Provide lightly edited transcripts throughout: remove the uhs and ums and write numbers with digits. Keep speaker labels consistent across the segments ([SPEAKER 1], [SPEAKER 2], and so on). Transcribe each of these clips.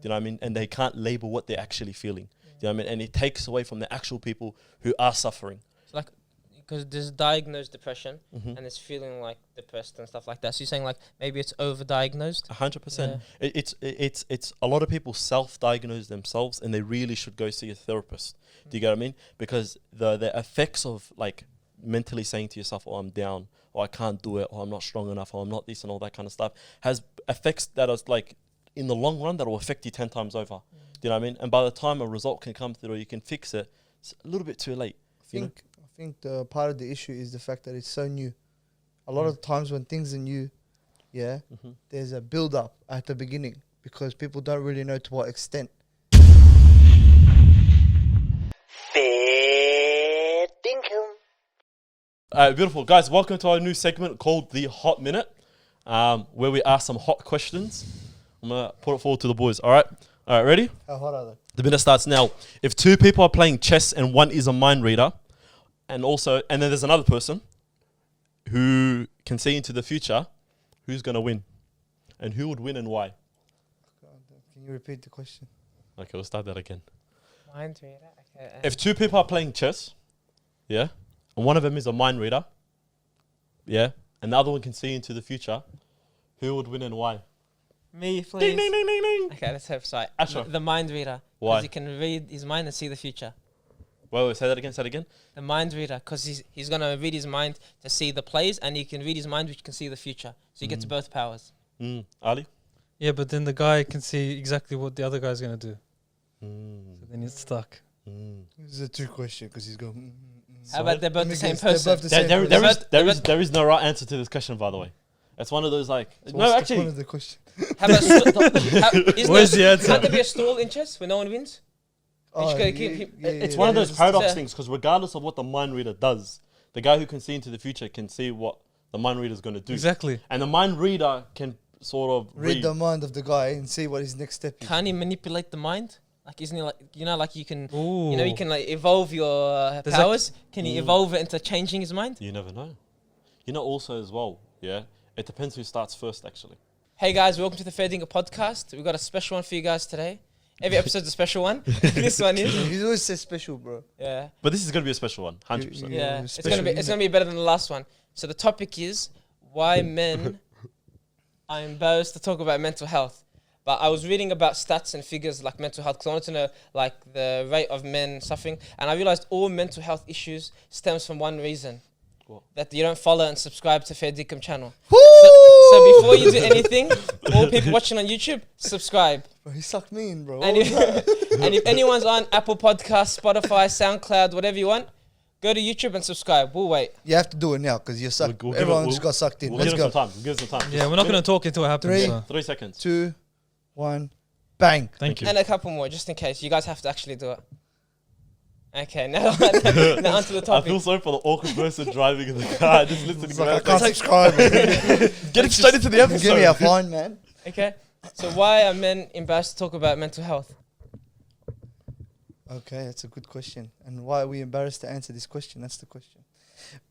[SPEAKER 1] you know what I mean? And they can't label what they're actually feeling. Do you know what I mean? And it takes away from the actual people who are suffering.
[SPEAKER 2] So like, because there's diagnosed depression and it's feeling like depressed and stuff like that. So you're saying like maybe it's overdiagnosed?
[SPEAKER 1] 100%. It's a lot of people self-diagnose themselves, and they really should go see a therapist. Do you get what I mean? Because the effects of like mentally saying to yourself, "Oh, I'm down," or "I can't do it," or "I'm not strong enough," or "I'm not this," and all that kind of stuff has effects that are like in the long run that will affect you 10 times over. Do you know what I mean? And by the time a result can come through or you can fix it, it's a little bit too late.
[SPEAKER 3] I think the part of the issue is the fact that it's so new. A lot of the times when things are new, there's a build up at the beginning because people don't really know to what extent.
[SPEAKER 4] Fair dinkum.
[SPEAKER 1] Beautiful. Guys, welcome to our new segment called The Hot Minute, where we ask some hot questions. I'm going to put it forward to the boys. All right, ready?
[SPEAKER 3] How hot are they?
[SPEAKER 1] The minute starts now. If two people are playing chess and one is a mind reader, and then there's another person who can see into the future, who's going to win? And who would win and why?
[SPEAKER 3] Can you repeat the question?
[SPEAKER 1] Okay, we'll start that again.
[SPEAKER 2] Mind reader. Okay.
[SPEAKER 1] If two people are playing chess, and one of them is a mind reader, and the other one can see into the future, who would win and why?
[SPEAKER 2] Me, please.
[SPEAKER 1] Ding, ding, ding, ding, ding.
[SPEAKER 2] Okay, let's hope so.
[SPEAKER 1] Ashraf.
[SPEAKER 2] The mind reader.
[SPEAKER 1] Why?
[SPEAKER 2] Because he can read his mind and see the future.
[SPEAKER 1] Wait, say that again.
[SPEAKER 2] The mind reader, because he's going to read his mind to see the plays, and he can read his mind which can see the future. So he gets both powers.
[SPEAKER 1] Ali?
[SPEAKER 5] Yeah, but then the guy can see exactly what the other guy's going to do. So then he's stuck.
[SPEAKER 3] This is a trick question because he's going.
[SPEAKER 2] How about they're both the same person?
[SPEAKER 1] There is no right answer to this question, by the way. It's one of those like...
[SPEAKER 3] So
[SPEAKER 1] no,
[SPEAKER 3] what's the
[SPEAKER 1] actually...
[SPEAKER 3] point of the question?
[SPEAKER 2] How about
[SPEAKER 5] Where's the answer?
[SPEAKER 2] Can't there be a stall in chess where no one wins?
[SPEAKER 1] It's one of those paradox things, because regardless of what the mind reader does, the guy who can see into the future can see what the mind reader is going to do.
[SPEAKER 5] Exactly.
[SPEAKER 1] And the mind reader can sort of
[SPEAKER 3] read the mind of the guy and see what his next step is.
[SPEAKER 2] Can't he manipulate the mind? Like, isn't he like, like you can,
[SPEAKER 5] Ooh.
[SPEAKER 2] you can like evolve your powers. Can he evolve it into changing his mind?
[SPEAKER 1] You never know. Also as well, it depends who starts first, actually.
[SPEAKER 2] Hey guys, welcome to the Fair Dinkum podcast. We've got a special one for you guys today. Every episode's a special one. This one is.
[SPEAKER 3] He always says special, bro.
[SPEAKER 2] Yeah.
[SPEAKER 1] But this is going to be a special one, 100%.
[SPEAKER 2] Yeah. It's gonna be better than the last one. So the topic is why men are embarrassed to talk about mental health. But I was reading about stats and figures like mental health because I wanted to know like the rate of men suffering, and I realized all mental health issues stems from one reason. What? That you don't follow and subscribe to Fair Dinkum channel. So before you do anything, all people watching on YouTube, subscribe.
[SPEAKER 3] Bro, he sucked me in, bro.
[SPEAKER 2] And if anyone's on Apple Podcasts, Spotify, SoundCloud, whatever you want, go to YouTube and subscribe. We'll wait.
[SPEAKER 3] You have to do it now because you're sucked. Everyone just got sucked in. Let's go.
[SPEAKER 1] Give us some time.
[SPEAKER 5] Yeah, we're not going to talk until it happens.
[SPEAKER 1] 3 seconds.
[SPEAKER 3] 2, 1, bang.
[SPEAKER 5] Thank you.
[SPEAKER 2] And a couple more, just in case. You guys have to actually do it. Okay, now onto the
[SPEAKER 1] I
[SPEAKER 2] topic.
[SPEAKER 1] feel sorry for the awkward person driving in the car, just listening to
[SPEAKER 3] I can't subscribe.
[SPEAKER 1] Get straight into the episode.
[SPEAKER 3] Give me a fine, man.
[SPEAKER 2] Okay, so why are men embarrassed to talk about mental health?
[SPEAKER 3] Okay, that's a good question. And why are we embarrassed to answer this question? That's the question.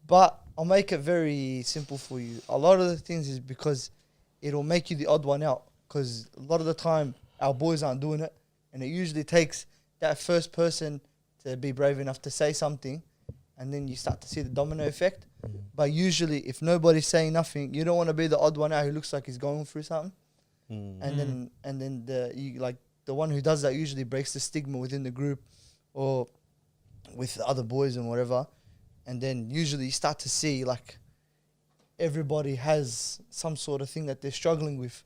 [SPEAKER 3] But I'll make it very simple for you. A lot of the things is because it'll make you the odd one out. Because a lot of the time, our boys aren't doing it. And it usually takes that first person to be brave enough to say something. And then you start to see the domino effect. But usually, if nobody's saying nothing, you don't want to be the odd one out who looks like he's going through something. And then the one who does that usually breaks the stigma within the group or with the other boys and whatever. And then usually you start to see like everybody has some sort of thing that they're struggling with.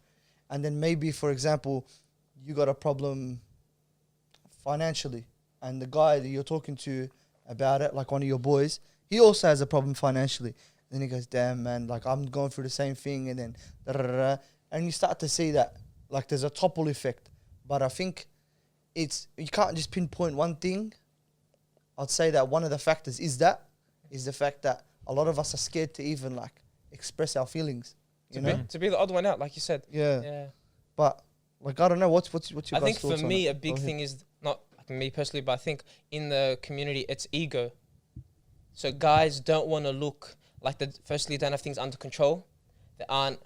[SPEAKER 3] And then maybe, for example, you got a problem financially and the guy that you're talking to about it, like one of your boys, he also has a problem financially. Then he goes, damn, man, like I'm going through the same thing. And then and you start to see that like there's a topple effect. But I think you can't just pinpoint one thing. I'd say that one of the factors is the fact that a lot of us are scared to even like express our feelings.
[SPEAKER 2] To be the odd one out, like you said.
[SPEAKER 3] Yeah. But like I don't know, what's your guys' thoughts on it?
[SPEAKER 2] I think for me a big thing is not like me personally, but I think in the community it's ego. So guys don't want to look like firstly don't have things under control. They aren't,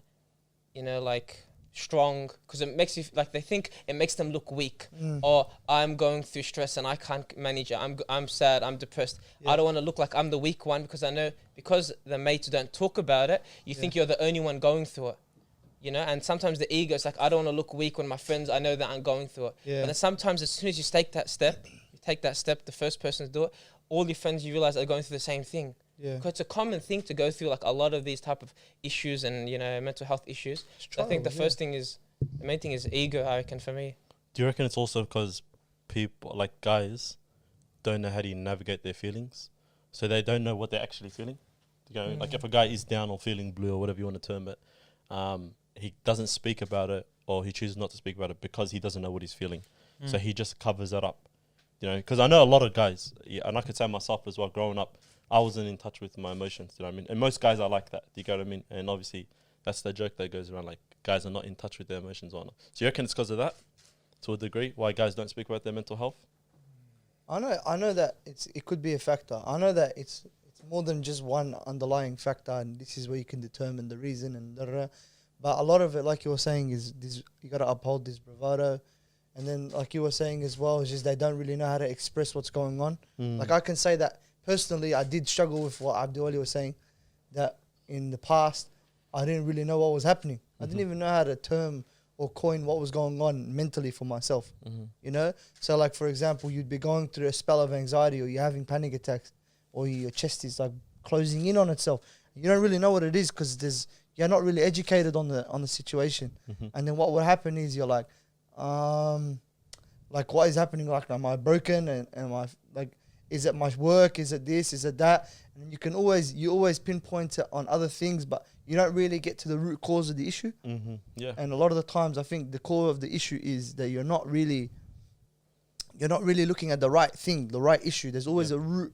[SPEAKER 2] like strong, because it makes you like they think it makes them look weak.
[SPEAKER 3] Mm.
[SPEAKER 2] Or I'm going through stress and I can't manage it. I'm sad. I'm depressed.
[SPEAKER 3] Yeah.
[SPEAKER 2] I don't want to look like I'm the weak one, because I know because the mates don't talk about it, you think you're the only one going through it. You know, and sometimes the ego is like, I don't want to look weak when my friends, I know that I'm going through it.
[SPEAKER 3] Yeah.
[SPEAKER 2] But then sometimes as soon as you take that step, the first person to do it, all your friends you realize are going through the same thing.
[SPEAKER 3] Yeah.
[SPEAKER 2] Because it's a common thing to go through like a lot of these type of issues and, you know, mental health issues. So I think the main thing is ego, I reckon, for me.
[SPEAKER 1] Do you reckon it's also because people, like guys, don't know how to navigate their feelings? So they don't know what they're actually feeling? You know, like if a guy is down or feeling blue or whatever you want to term it, he doesn't speak about it, or he chooses not to speak about it because he doesn't know what he's feeling. So he just covers it up. You know, because I know a lot of guys, and I could say myself as well, growing up, I wasn't in touch with my emotions, you know what I mean? And most guys are like that, do you get what I mean? And obviously, that's the joke that goes around, like, guys are not in touch with their emotions or not. So you reckon it's because of that, to a degree, why guys don't speak about their mental health?
[SPEAKER 3] I know that it could be a factor. I know that it's more than just one underlying factor, and this is where you can determine the reason and da-da-da. But a lot of it, like you were saying, is this, you got to uphold this bravado. And then, like you were saying as well, is just they don't really know how to express what's going on. Like I can say that personally, I did struggle with what Abdul was saying, that in the past, I didn't really know what was happening. I didn't even know how to term or coin what was going on mentally for myself, you know? So like, for example, you'd be going through a spell of anxiety, or you're having panic attacks, or your chest is like closing in on itself. You don't really know what it is because you're not really educated on the situation. And then what would happen is you're like what is happening? Like, am I broken? And am I like, is it my work? Is it this? Is it that? And you always pinpoint it on other things, but you don't really get to the root cause of the issue.
[SPEAKER 1] Yeah.
[SPEAKER 3] And a lot of the times, I think the core of the issue is that you're not really looking at the right thing, the right issue. There's always a root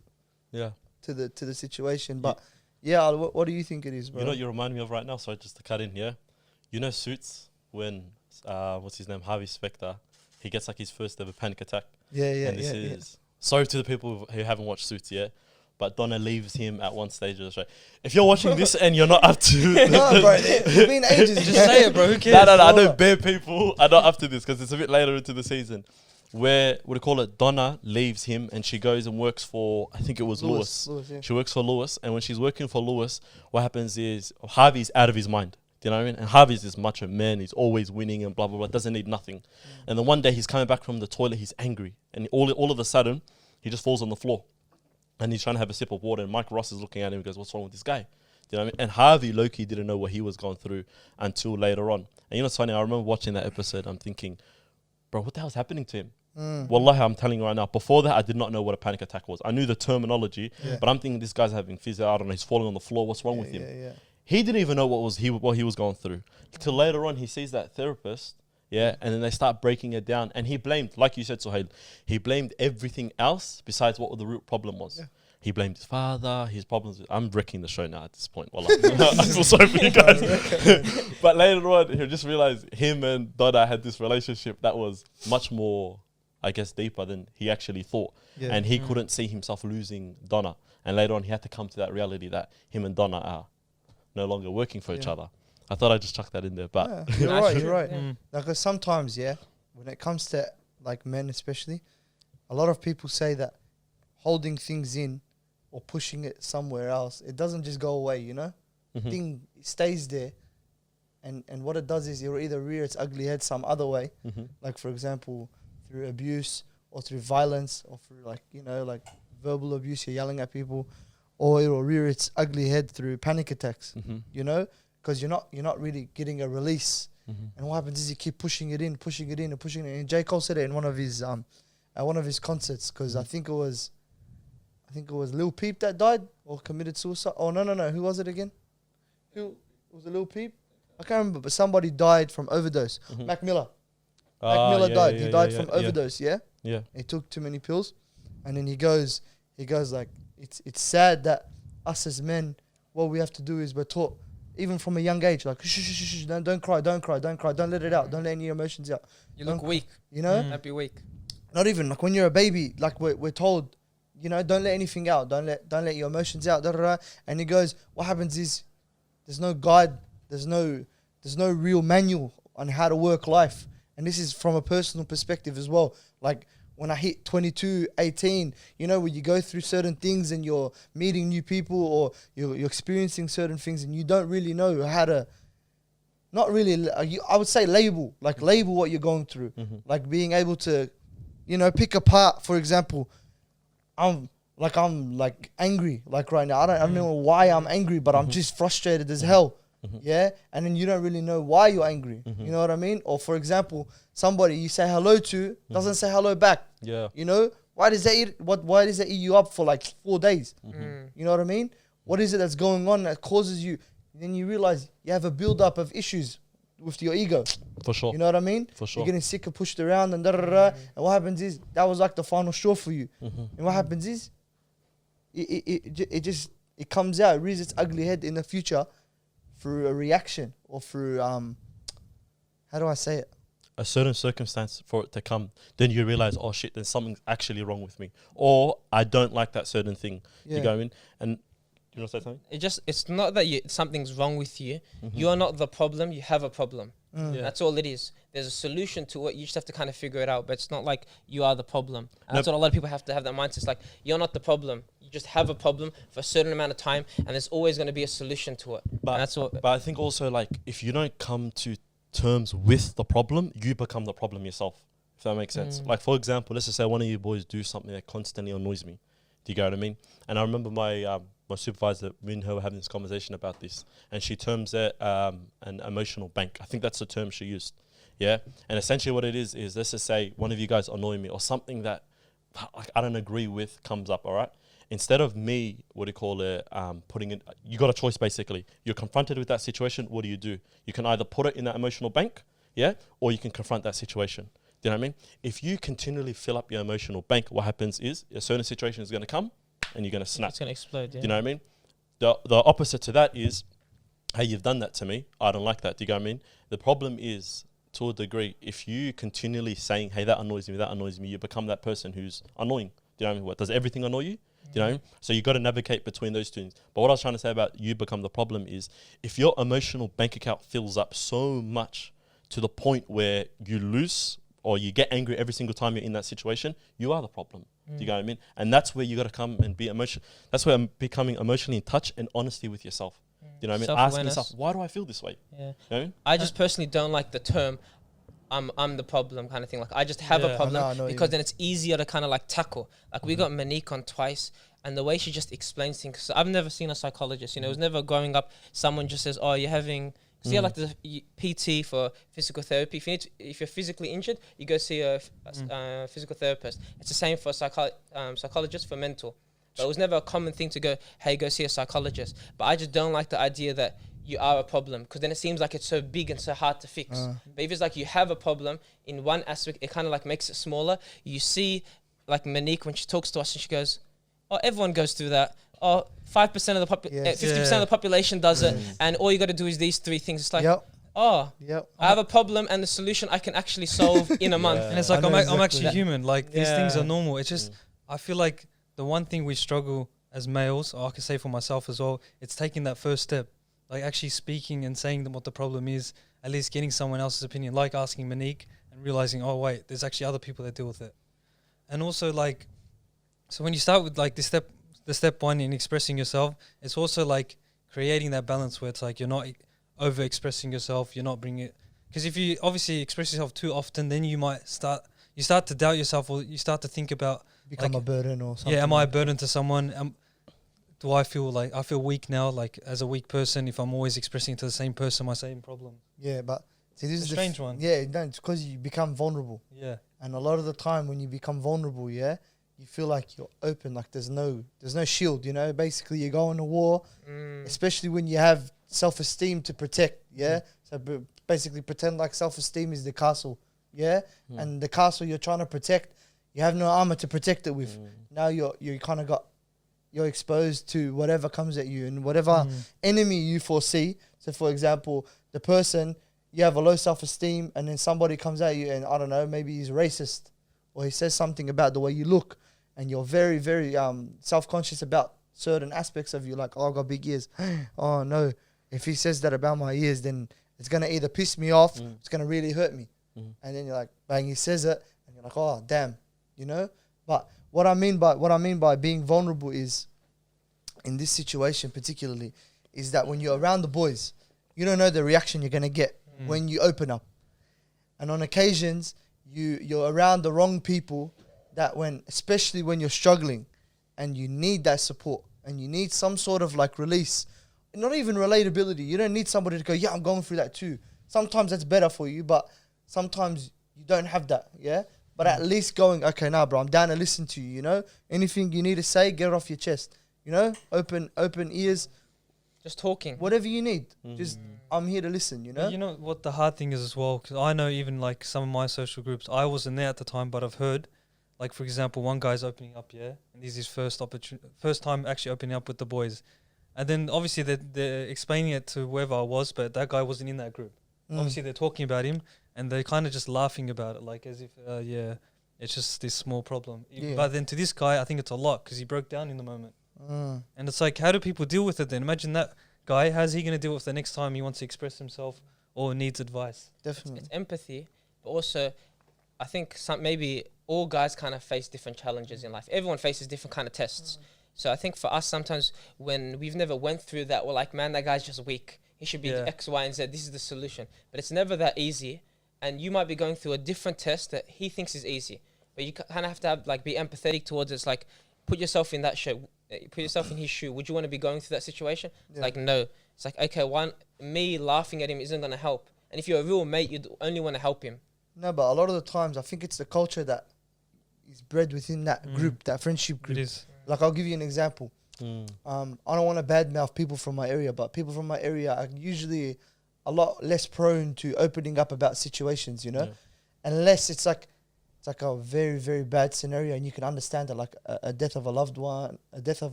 [SPEAKER 3] to the situation. But what do you think it is, bro?
[SPEAKER 1] You know what you remind me of right now? Sorry, just to cut in, you know Suits, when what's his name, Harvey Specter, he gets like his first ever panic attack. And this is sorry to the people who haven't watched Suits yet, but Donna leaves him at one stage of the show. If you're watching this and you're not up to
[SPEAKER 3] no, bro, it's been ages.
[SPEAKER 5] Just say it, bro. Who cares?
[SPEAKER 1] No, I know bare people are not up to this because it's a bit later into the season, where what do you call it? Donna leaves him and she goes and works for, I think it was Lewis.
[SPEAKER 3] Yeah.
[SPEAKER 1] She works for Lewis, and when she's working for Lewis, what happens is Harvey's out of his mind. Do you know what I mean? And Harvey's this macho man. He's always winning and blah, blah, blah. Doesn't need nothing. And then one day he's coming back from the toilet. He's angry. And all of a sudden, he just falls on the floor. And he's trying to have a sip of water. And Mike Ross is looking at him and goes, what's wrong with this guy? Do you know what I mean? And Harvey, Loki, didn't know what he was going through until later on. And you know what's funny? I remember watching that episode. I'm thinking, bro, what the hell's happening to him? Wallahi, I'm telling you right now, before that, I did not know what a panic attack was. I knew the terminology, but I'm thinking this guy's having physio. I don't know. He's falling on the floor. What's wrong with him? He didn't even know what he was going through. Till later on, he sees that therapist, and then they start breaking it down. And he blamed, like you said, Suhail, he blamed everything else besides what the root problem was. He blamed his father, his problems. I'm wrecking the show now at this point. Wallah. I feel sorry for you guys. But later on, he'll just realize him and Donna had this relationship that was much more, I guess, deeper than he actually thought. And he couldn't see himself losing Donna. And later on, he had to come to that reality that him and Donna are no longer working for each other. I thought I'd just chuck that in there, but
[SPEAKER 3] you're right. Like, 'cause sometimes, when it comes to like men especially, a lot of people say that holding things in or pushing it somewhere else, it doesn't just go away, you know? Thing stays there, and what it does is it'll either rear its ugly head some other way, like for example through abuse or through violence or through like verbal abuse, you're yelling at people, or it'll rear its ugly head through panic attacks, you know, because you're not really getting a release. And what happens is you keep pushing it in. And J. Cole said it in one of his at one of his concerts, because I think it was Lil Peep that died or committed suicide. Oh no, who was it again? Who was it? Lil Peep? I can't remember, but somebody died from overdose. Mac Miller. Mac Miller died. He died from overdose. Yeah. He took too many pills, and then he goes like, it's sad that us as men, what we have to do is we're taught, even from a young age, like, shh, don't cry, don't let it out, don't let any emotions out.
[SPEAKER 2] You look weak.
[SPEAKER 3] You know?
[SPEAKER 2] Don't be weak.
[SPEAKER 3] Not even, like, when you're a baby, like, we're told, you know, don't let anything out, don't let your emotions out, and he goes, what happens is, there's no guide, there's no real manual on how to work life. And this is from a personal perspective as well. Like when I hit 22, 18, you know, when you go through certain things and you're meeting new people or you're experiencing certain things and you don't really know how to, not really, I would say label what you're going through. Like being able to, you know, pick apart, for example, I'm angry like right now. I don't know why I'm angry, but I'm just frustrated as hell. Yeah. And then you don't really know why you're angry. You know what I mean? Or for example, somebody you say hello to doesn't say hello back.
[SPEAKER 1] Yeah.
[SPEAKER 3] You know, why does that eat you up for like 4 days? You know what I mean? What is it that's going on that causes you? Then you realize you have a build up of issues with your ego.
[SPEAKER 1] For sure.
[SPEAKER 3] You know what I mean?
[SPEAKER 1] For sure.
[SPEAKER 3] You're getting sick and pushed around and da-da-da-da. And what happens is that was like the final straw for you. And what happens is it comes out, it rears its ugly head in the future through a reaction or through how do I say it?
[SPEAKER 1] A certain circumstance for it to come, then you realize, oh shit, there's something actually wrong with me, or I don't like that certain thing.
[SPEAKER 3] Yeah.
[SPEAKER 1] You go in, and you want to say something?
[SPEAKER 2] It's not that something's wrong with you. You're not the problem. You have a problem.
[SPEAKER 1] Yeah.
[SPEAKER 2] That's all it is. There's a solution to it. You just have to kind of figure it out. But it's not like you are the problem. And that's what a lot of people have to have that mindset. It's like you're not the problem. You just have a problem for a certain amount of time, and there's always going to be a solution to it.
[SPEAKER 1] But
[SPEAKER 2] that's what.
[SPEAKER 1] But I think also, like, if you don't come to terms with the problem, you become the problem yourself. If that makes sense. Like, for example, let's just say one of you boys do something that constantly annoys me. Do you get what I mean? And I remember my supervisor, me and her were having this conversation about this, and she terms it an emotional bank. I think that's the term she used. Yeah. And essentially what it is let's just say one of you guys annoy me or something that like I don't agree with comes up, all right? Instead of me, putting in, you got a choice basically. You're confronted with that situation, what do? You can either put it in that emotional bank, yeah, or you can confront that situation. Do you know what I mean? If you continually fill up your emotional bank, what happens is a certain situation is going to come and you're going to snap.
[SPEAKER 2] It's going to explode, yeah.
[SPEAKER 1] Do you know what I mean? The opposite to that is, hey, you've done that to me. I don't like that. Do you know what I mean? The problem is, to a degree, if you continually saying, hey, that annoys me, you become that person who's annoying. Do you know what I mean? What, does everything annoy you? Do you know what I mean? So you got to navigate between those two things. But what I was trying to say about you become the problem is, if your emotional bank account fills up so much to the point where you lose or you get angry every single time you're in that situation, you are the problem. Do you know what I mean? And that's where you got to come and be emotional. That's where I'm becoming emotionally in touch and honesty with yourself. Do you know what I mean? Asking yourself, why do I feel this way?
[SPEAKER 2] Yeah.
[SPEAKER 1] You know what I mean?
[SPEAKER 2] I just personally don't like the term I'm the problem kind of thing. Like I just have a problem because then it's easier to kind of like tackle. Like we got Monique on twice, and the way she just explains things. So I've never seen a psychologist. You know, it was never growing up. Someone just says, "Oh, you're having." See, like the PT for physical therapy. If you're physically injured, you go see a physical therapist. It's the same for psychologist for mental. But it was never a common thing to go, hey, go see a psychologist. But I just don't like the idea that you are a problem, because then it seems like it's so big and so hard to fix. But if it's like you have a problem in one aspect, it kind of like makes it smaller. You see, like Monique, when she talks to us and she goes, oh, everyone goes through that. Oh, 5% of the 50% of the population does it, and all you got to do is these three things. It's like, I have a problem, and the solution I can actually solve in a month.
[SPEAKER 5] And it's like I'm actually human. Like these things are normal. It's just I feel like the one thing we struggle as males, or I can say for myself as well, it's taking that first step, like actually speaking and saying them what the problem is. At least getting someone else's opinion, like asking Monique and realizing, oh wait, there's actually other people that deal with it. And also like, so when you start with like the step one in expressing yourself, it's also like creating that balance where it's like you're not over expressing yourself, you're not bringing it, because if you obviously express yourself too often, then you start to doubt yourself, or you start to think about
[SPEAKER 3] become like a burden or something.
[SPEAKER 5] Yeah, am I a burden to someone? Do I feel like I feel weak now, like as a weak person, if I'm always expressing to the same person my same problem?
[SPEAKER 3] Yeah, but see, this is a
[SPEAKER 5] strange one.
[SPEAKER 3] Yeah, no, it's because you become vulnerable.
[SPEAKER 5] Yeah,
[SPEAKER 3] and a lot of the time when you become vulnerable, you feel like you're open, like there's no shield, you know. Basically, you go on a war, especially when you have self-esteem to protect, So basically, pretend like self-esteem is the castle, and the castle you're trying to protect, you have no armor to protect it with. Now you're exposed to whatever comes at you and whatever enemy you foresee. So, for example, the person, you have a low self-esteem, and then somebody comes at you, and I don't know, maybe he's racist, or he says something about the way you look, and you're very, very self-conscious about certain aspects of you, like, oh, I've got big ears. Oh, no. If he says that about my ears, then it's gonna either piss me off,
[SPEAKER 1] Mm.
[SPEAKER 3] it's gonna really hurt me.
[SPEAKER 1] Mm.
[SPEAKER 3] And then you're like, bang, he says it, and you're like, oh damn, you know. But what I mean by being vulnerable is, in this situation particularly, is that when you're around the boys, you don't know the reaction you're gonna get when you open up. And on occasions, you're around the wrong people that especially when you're struggling and you need that support and you need some sort of like release, not even relatability. You don't need somebody to go, yeah, I'm going through that too. Sometimes that's better for you, but sometimes you don't have that, yeah? But at least going, okay, nah, bro, I'm down to listen to you, you know? Anything you need to say, get it off your chest, you know? Open ears,
[SPEAKER 2] Just talking.
[SPEAKER 3] whatever you need. Just, I'm here to listen, you know?
[SPEAKER 5] You know what the hard thing is as well, because I know even like some of my social groups, I wasn't there at the time, but I've heard, like for example, one guy's opening up, yeah, and this is his first time actually opening up with the boys, and then obviously they're explaining it to whoever I was, but that guy wasn't in that group. Obviously they're talking about him, and they're kind of just laughing about it, like as if, yeah, it's just this small problem.
[SPEAKER 3] Yeah.
[SPEAKER 5] But then to this guy, I think it's a lot because he broke down in the moment,
[SPEAKER 3] Mm.
[SPEAKER 5] and it's like, how do people deal with it then? Imagine that guy, how's he going to deal with the next time he wants to express himself or needs advice?
[SPEAKER 3] Definitely.
[SPEAKER 2] It's empathy, but also I think maybe all guys kind of face different challenges in life. Everyone faces different kind of tests. So I think for us, sometimes when we've never went through that, we're like, man, that guy's just weak. He should be X, Y, and Z. This is the solution. But it's never that easy. And you might be going through a different test that he thinks is easy. But you kind of have to be empathetic towards it. It's like, put yourself in that shoe. Put yourself in his shoe. Would you want to be going through that situation? It's like, no. It's like, okay, me laughing at him isn't going to help. And if you're a real mate, you'd only want to help him.
[SPEAKER 3] No, but a lot of the times, I think it's the culture that is bred within that group, that friendship group.
[SPEAKER 5] It is.
[SPEAKER 3] Like, I'll give you an example. I don't want to badmouth people from my area, but people from my area are usually a lot less prone to opening up about situations, you know? Unless it's like a very, very bad scenario and you can understand it, like a death of a loved one,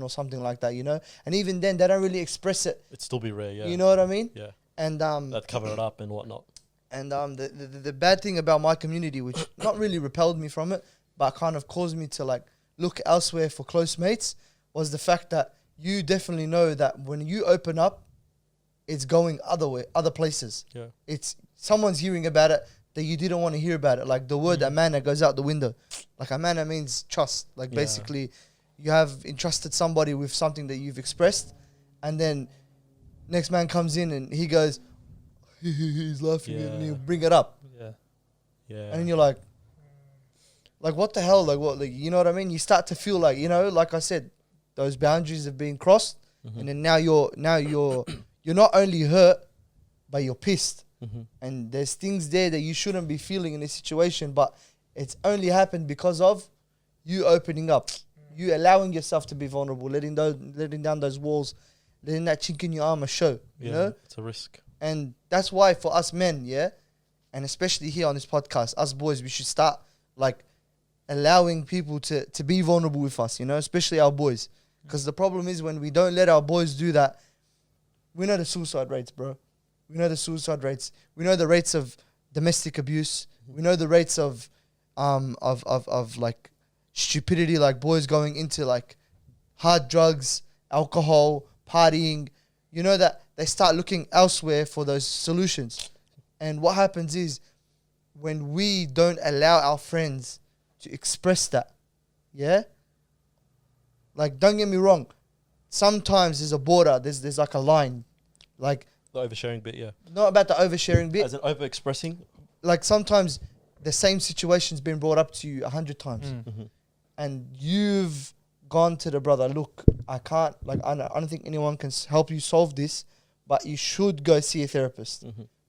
[SPEAKER 3] or something like that, you know? And even then, they don't really express it.
[SPEAKER 1] It'd still be rare, yeah.
[SPEAKER 3] You know what I mean?
[SPEAKER 1] Yeah.
[SPEAKER 3] And
[SPEAKER 1] That cover it up and whatnot.
[SPEAKER 3] And the bad thing about my community, which not really repelled me from it, but kind of caused me to like look elsewhere for close mates, was the fact that you definitely know that when you open up, it's going other places.
[SPEAKER 1] Yeah.
[SPEAKER 3] It's someone's hearing about it that you didn't want to hear about it. Like the word amana goes out the window. Like amana means trust. Like basically, you have entrusted somebody with something that you've expressed, and then next man comes in and he goes, he's laughing and you bring it up.
[SPEAKER 5] Yeah.
[SPEAKER 1] Yeah.
[SPEAKER 3] And then you're like what the hell? Like what? Like, you know what I mean? You start to feel like, you know, like I said, those boundaries have been crossed, and then now you're not only hurt, but you're pissed. And there's things there that you shouldn't be feeling in this situation, but it's only happened because of you opening up, you allowing yourself to be vulnerable, letting down those walls, letting that chink in your armor show. You know,
[SPEAKER 1] it's a risk.
[SPEAKER 3] and that's why for us men, and especially here on this podcast, us boys, we should start like allowing people to be vulnerable with us, you know, especially our boys. Because the problem is when we don't let our boys do that, we know the suicide rates, bro. We know the suicide rates. We know the rates of domestic abuse. We know the rates of like stupidity, like boys going into like hard drugs, alcohol, partying. You know that they start looking elsewhere for those solutions. And what happens is when we don't allow our friends to express that, like, don't get me wrong, sometimes there's a border, there's like a line, like
[SPEAKER 1] The oversharing bit, yeah.
[SPEAKER 3] not about the oversharing bit,
[SPEAKER 1] As in over-expressing.
[SPEAKER 3] like sometimes the same situation's been brought up to you 100 times, and you've gone to the brother, look, I can't, like, I don't think anyone can help you solve this, but you should go see a therapist.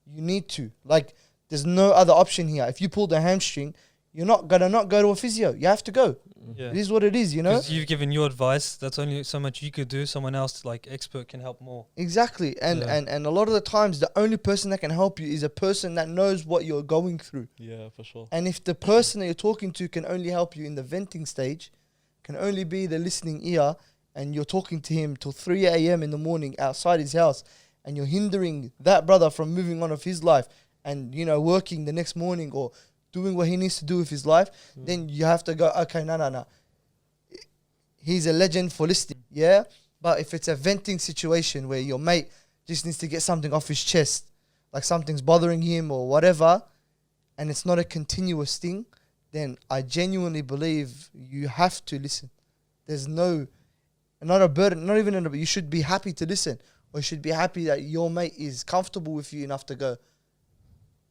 [SPEAKER 3] You need to, like, there's no other option here. If you pull the hamstring, you're not gonna not go to a physio. You have to go.
[SPEAKER 5] Yeah.
[SPEAKER 3] It is what it is, you know.
[SPEAKER 5] Because you've given your advice. That's only so much you could do. Someone else, like expert, can help more.
[SPEAKER 3] Exactly, and a lot of the times, the only person that can help you is a person that knows what you're going through.
[SPEAKER 1] Yeah, for sure.
[SPEAKER 3] And if the person that you're talking to can only help you in the venting stage, can only be the listening ear, and you're talking to him till 3 a.m. in the morning outside his house, and you're hindering that brother from moving on of his life and, you know, working the next morning or doing what he needs to do with his life, then you have to go, okay, no. He's a legend for listening, But if it's a venting situation where your mate just needs to get something off his chest, like something's bothering him or whatever, and it's not a continuous thing, then I genuinely believe you have to listen. There's not a burden, not even you should be happy to listen, or you should be happy that your mate is comfortable with you enough to go,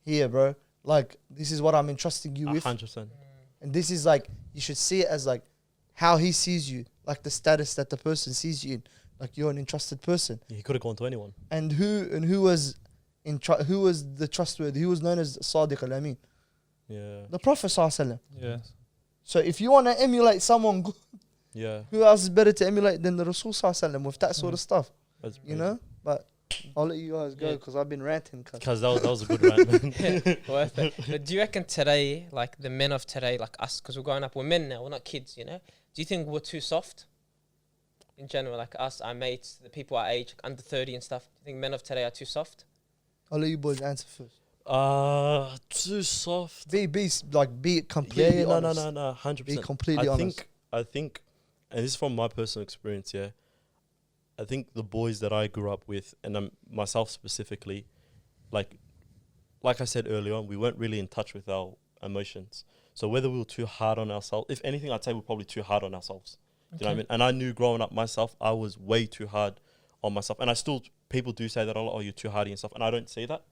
[SPEAKER 3] here, bro, like, this is what I'm entrusting you with.
[SPEAKER 1] 100%.
[SPEAKER 3] And this is like, you should see it as like how he sees you, like the status that the person sees you in, like you're an entrusted person.
[SPEAKER 1] He could have gone to anyone.
[SPEAKER 3] And who was who was the trustworthy, who was known as Sadiq al-Amin?
[SPEAKER 1] Yeah.
[SPEAKER 3] The Prophet sallallahu alaihi wasallam.
[SPEAKER 5] Yeah.
[SPEAKER 3] So if you want to emulate someone good,
[SPEAKER 1] Yeah.
[SPEAKER 3] who else is better to emulate than the Rasul sallallahu alaihi wasallam with that sort of stuff?
[SPEAKER 1] That's
[SPEAKER 3] You know? But I'll let you guys go
[SPEAKER 2] Yeah.
[SPEAKER 3] because I've been ranting.
[SPEAKER 1] Because that was a good rant, man.
[SPEAKER 2] Worth it. But do you reckon today, like the men of today, like us, because we're growing up, we're men now, we're not kids, you know? Do you think we're too soft? In general, like us, our mates, the people our age, like under 30 and stuff. Do you think men of today are too soft?
[SPEAKER 3] I'll let you boys answer first.
[SPEAKER 1] Too soft.
[SPEAKER 3] Be completely
[SPEAKER 1] Yeah,
[SPEAKER 3] honest.
[SPEAKER 1] no, 100%.
[SPEAKER 3] Be completely honest.
[SPEAKER 1] I think, and this is from my personal experience, yeah. I think the boys that I grew up with, and myself specifically, like I said earlier on, we weren't really in touch with our emotions. So whether we were too hard on ourselves, if anything, I'd say we're probably too hard on ourselves. Do you know what I mean? And I knew growing up myself, I was way too hard on myself. And I still, people do say that, oh, you're too hard on yourself. And I don't see that.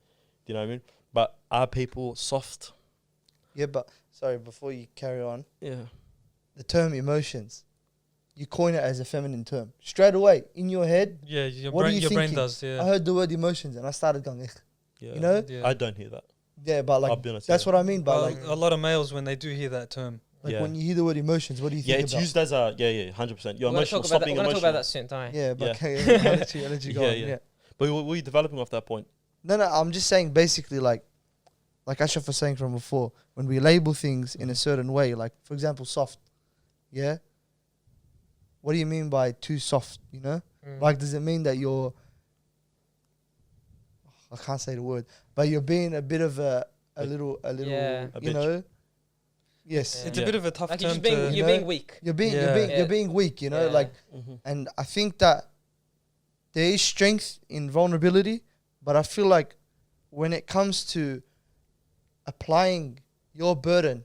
[SPEAKER 1] Do you know what I mean? But are people soft?
[SPEAKER 3] Yeah, but sorry, before you carry on,
[SPEAKER 1] Yeah.
[SPEAKER 3] the term emotions, you coin it as a feminine term. Straight away, in your head,
[SPEAKER 5] Yeah, your
[SPEAKER 3] What are
[SPEAKER 5] brain,
[SPEAKER 3] you
[SPEAKER 5] your brain
[SPEAKER 3] thinking?
[SPEAKER 5] does.
[SPEAKER 3] I
[SPEAKER 5] Yeah.
[SPEAKER 3] heard the word emotions and I started going, "Ugh."
[SPEAKER 1] Yeah.
[SPEAKER 3] You know?
[SPEAKER 5] Yeah.
[SPEAKER 1] I don't hear that.
[SPEAKER 3] Yeah, but
[SPEAKER 1] I'll
[SPEAKER 3] like,
[SPEAKER 1] be honest.
[SPEAKER 3] that's what I mean by
[SPEAKER 5] Well,
[SPEAKER 3] like,
[SPEAKER 5] a lot of males, when they do hear that term,
[SPEAKER 1] Yeah.
[SPEAKER 3] when you hear the word emotions, what do you
[SPEAKER 1] Yeah,
[SPEAKER 3] think
[SPEAKER 1] it's
[SPEAKER 3] about?
[SPEAKER 1] used as a, 100%. You're
[SPEAKER 2] We're gonna
[SPEAKER 1] emotional,
[SPEAKER 2] talk
[SPEAKER 1] stop
[SPEAKER 2] about that.
[SPEAKER 1] being
[SPEAKER 2] We're gonna talk about
[SPEAKER 1] emotional.
[SPEAKER 2] that soon, don't we?
[SPEAKER 3] Yeah, but
[SPEAKER 1] Yeah.
[SPEAKER 3] okay, I'll let you go
[SPEAKER 1] Yeah,
[SPEAKER 3] on,
[SPEAKER 1] yeah.
[SPEAKER 3] yeah.
[SPEAKER 1] But were you developing off that point?
[SPEAKER 3] No, I'm just saying basically like Ashraf was saying from before, when we label things in a certain way, like for example, soft, yeah? What do you mean by too soft, you know? Like, does it mean that you're, I can't say the word, but you're being a bit of a little,
[SPEAKER 2] Yeah.
[SPEAKER 1] A
[SPEAKER 3] you
[SPEAKER 1] bitch.
[SPEAKER 3] know? Yes.
[SPEAKER 5] it's
[SPEAKER 2] Yeah.
[SPEAKER 5] a bit of a tough
[SPEAKER 2] Like you're
[SPEAKER 5] term
[SPEAKER 2] just being,
[SPEAKER 5] to.
[SPEAKER 3] you
[SPEAKER 2] you're
[SPEAKER 3] know,
[SPEAKER 2] being weak.
[SPEAKER 3] You're being,
[SPEAKER 5] Yeah.
[SPEAKER 3] you're being weak, you know?
[SPEAKER 2] Yeah.
[SPEAKER 3] Like,
[SPEAKER 1] Mm-hmm.
[SPEAKER 3] and I think that there is strength in vulnerability, but I feel like when it comes to applying your burden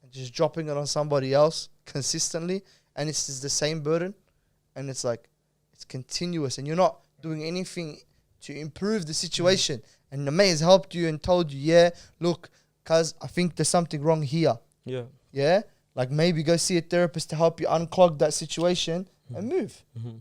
[SPEAKER 3] and just dropping it on somebody else consistently, and it's just the same burden, and it's like it's continuous, and you're not doing anything to improve the situation, and the mate has helped you and told you, yeah, look, cuz I think there's something wrong here,
[SPEAKER 1] Yeah.
[SPEAKER 3] yeah, like maybe go see a therapist to help you unclog that situation and move.
[SPEAKER 1] Mm-hmm.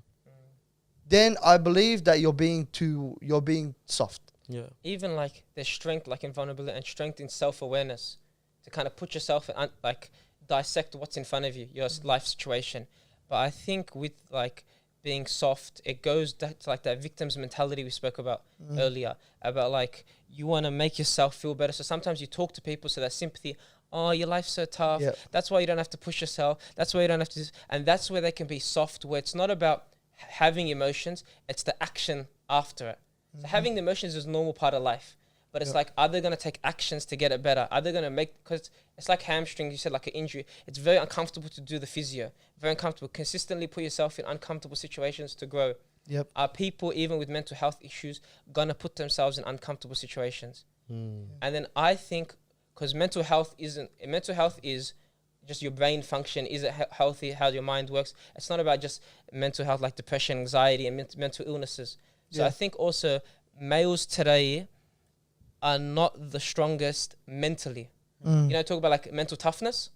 [SPEAKER 3] Then I believe that you're being soft.
[SPEAKER 1] Yeah.
[SPEAKER 2] Even like there's strength, like in vulnerability, and strength in self-awareness to kind of put yourself in, like dissect what's in front of you, your life situation. But I think with like being soft, it goes to like that victim's mentality we spoke about earlier, about like you want to make yourself feel better. So sometimes you talk to people, so that sympathy. Oh, your life's so tough.
[SPEAKER 3] Yep.
[SPEAKER 2] That's why you don't have to push yourself. That's why you don't have to. And that's where they can be soft, where it's not about having emotions, it's the action after it. So having the emotions is a normal part of life. But it's like, are they going to take actions to get it better? Are they going to make, because it's like hamstring, you said, like an injury. It's very uncomfortable to do the physio. Very uncomfortable. Consistently put yourself in uncomfortable situations to grow.
[SPEAKER 3] Yep.
[SPEAKER 2] Are people, even with mental health issues, going to put themselves in uncomfortable situations? And then I think, because mental health is just your brain function. Is it healthy? How your mind works? It's not about just mental health like depression, anxiety, and mental illnesses. So I think also males today are not the strongest mentally. You know, talk about like mental toughness.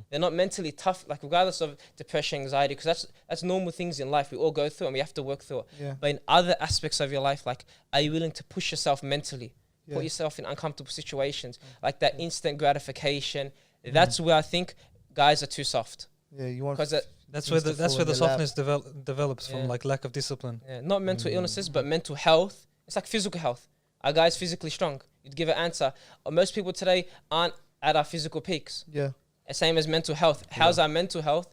[SPEAKER 2] They're not mentally tough, like regardless of depression, anxiety, because that's normal things in life we all go through and we have to work through it.
[SPEAKER 3] Yeah.
[SPEAKER 2] But in other aspects of your life, like, are you willing to push yourself mentally?
[SPEAKER 3] Yeah.
[SPEAKER 2] Put yourself in uncomfortable situations, like that instant gratification. That's where I think guys are too soft.
[SPEAKER 3] Yeah, you want.
[SPEAKER 2] Because
[SPEAKER 5] That's
[SPEAKER 3] things
[SPEAKER 5] where
[SPEAKER 3] to
[SPEAKER 5] that's
[SPEAKER 3] fall
[SPEAKER 5] where
[SPEAKER 3] in
[SPEAKER 5] the
[SPEAKER 3] your lap.
[SPEAKER 5] softness develops
[SPEAKER 2] Yeah.
[SPEAKER 5] from, like lack of discipline.
[SPEAKER 2] not mental illnesses, but mental health. It's like physical health. Are guys physically strong? You'd give an answer. Most people today aren't at our physical peaks.
[SPEAKER 3] Yeah.
[SPEAKER 2] Same as mental health. How's our mental health?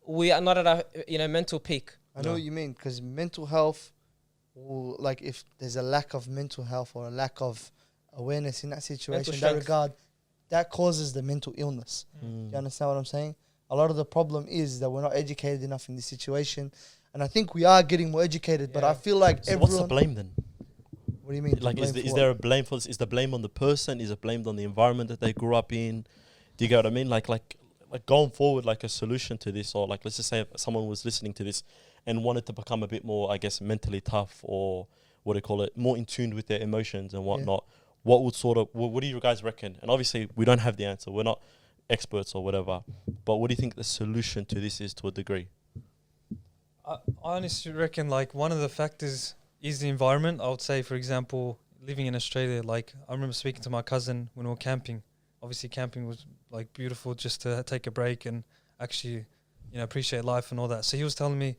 [SPEAKER 2] We are not at our mental peak.
[SPEAKER 3] I know what you mean, because mental health, will, like if there's a lack of mental health or a lack of awareness in that situation, in that
[SPEAKER 2] strength.
[SPEAKER 3] regard, that causes the mental illness. Do you understand what I'm saying? A lot of the problem is that we're not educated enough in this situation, and I think we are getting more educated. But
[SPEAKER 2] Yeah.
[SPEAKER 3] I feel like
[SPEAKER 1] So what's the
[SPEAKER 3] everyone.
[SPEAKER 1] blame then?
[SPEAKER 3] What do you mean? to
[SPEAKER 1] Like,
[SPEAKER 3] blame
[SPEAKER 1] is
[SPEAKER 3] for
[SPEAKER 1] there a
[SPEAKER 3] what?
[SPEAKER 1] blame for this? Is the blame on the person? Is it blamed on the environment that they grew up in? Do you get what I mean? Like going forward, like a solution to this, or like let's just say if someone was listening to this and wanted to become a bit more, I guess, mentally tough, or what do you call it, more in tune with their emotions and whatnot. What would sort of what do you guys reckon? And obviously, we don't have the answer. We're not experts or whatever. But what do you think the solution to this is to a degree?
[SPEAKER 5] I honestly reckon like one of the factors is the environment. I would say, for example, living in Australia, like I remember speaking to my cousin when we were camping. Obviously, camping was like beautiful just to take a break and actually, appreciate life and all that. So he was telling me,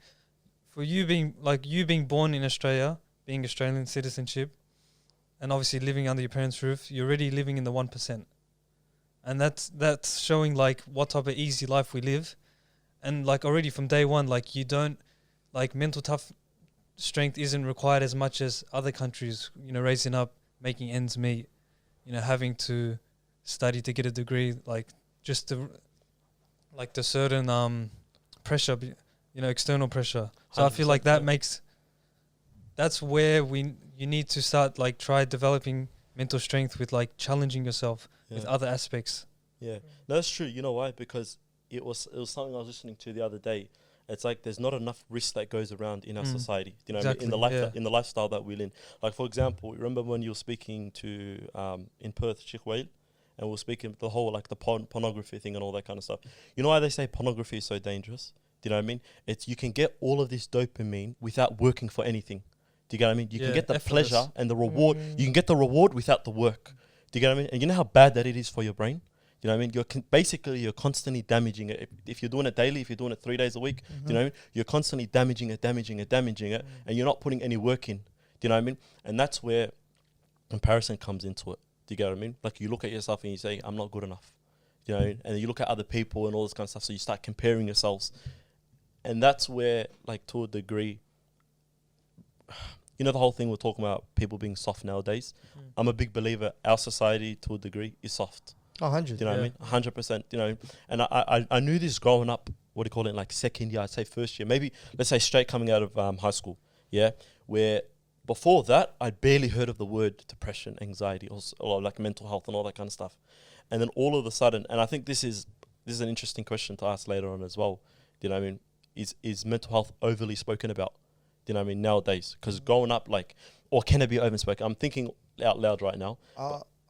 [SPEAKER 5] for you being born in Australia, being Australian citizenship, and obviously living under your parents' roof, you're already living in the 1%. And that's showing like what type of easy life we live. And like already from day one, like you don't, like mental tough strength isn't required as much as other countries, raising up, making ends meet, having to study to get a degree, like just the certain pressure, external pressure. So I feel like that's where you need to start like try developing mental strength with like challenging yourself with other aspects.
[SPEAKER 1] Yeah, no, that's true. You know why? Because it was something I was listening to the other day. It's like there's not enough risk that goes around in our society. You know,
[SPEAKER 5] Exactly,
[SPEAKER 1] in the life in the lifestyle that we live in. Like for example, remember when you were speaking to in Perth, Sheikh Whale, and we were speaking the whole like the pornography thing and all that kind of stuff. You know why they say pornography is so dangerous? Do you know what I mean? It's you can get all of this dopamine without working for anything. Do you get what I mean? You can get the
[SPEAKER 5] effortless.
[SPEAKER 1] pleasure and the reward. You can get the reward without the work. Do you get what I mean? And you know how bad that it is for your brain? You know what I mean? You're constantly damaging it. If you're doing it daily, if you're doing it 3 days a week, do you know what I mean? You're constantly damaging it, and you're not putting any work in. Do you know what I mean? And that's where comparison comes into it. Do you get what I mean? Like you look at yourself and you say, I'm not good enough. Do you know what I mean? And you look at other people and all this kind of stuff, so you start comparing yourselves. And that's where, like, to a degree, the whole thing we're talking about, people being soft nowadays. I'm a big believer our society, to a degree, is soft.
[SPEAKER 3] 100.
[SPEAKER 1] Do you know what I mean? 100%. You know, and I knew this growing up. What do you call it? Like second year, I'd say first year, maybe let's say straight coming out of high school. Yeah, where before that I'd barely heard of the word depression, anxiety, or like mental health and all that kind of stuff. And then all of a sudden, and I think this is an interesting question to ask later on as well. Do you know what I mean? Is mental health overly spoken about? Do you know what I mean nowadays? Because growing up, like, or can it be overly spoken? I'm thinking out loud right now.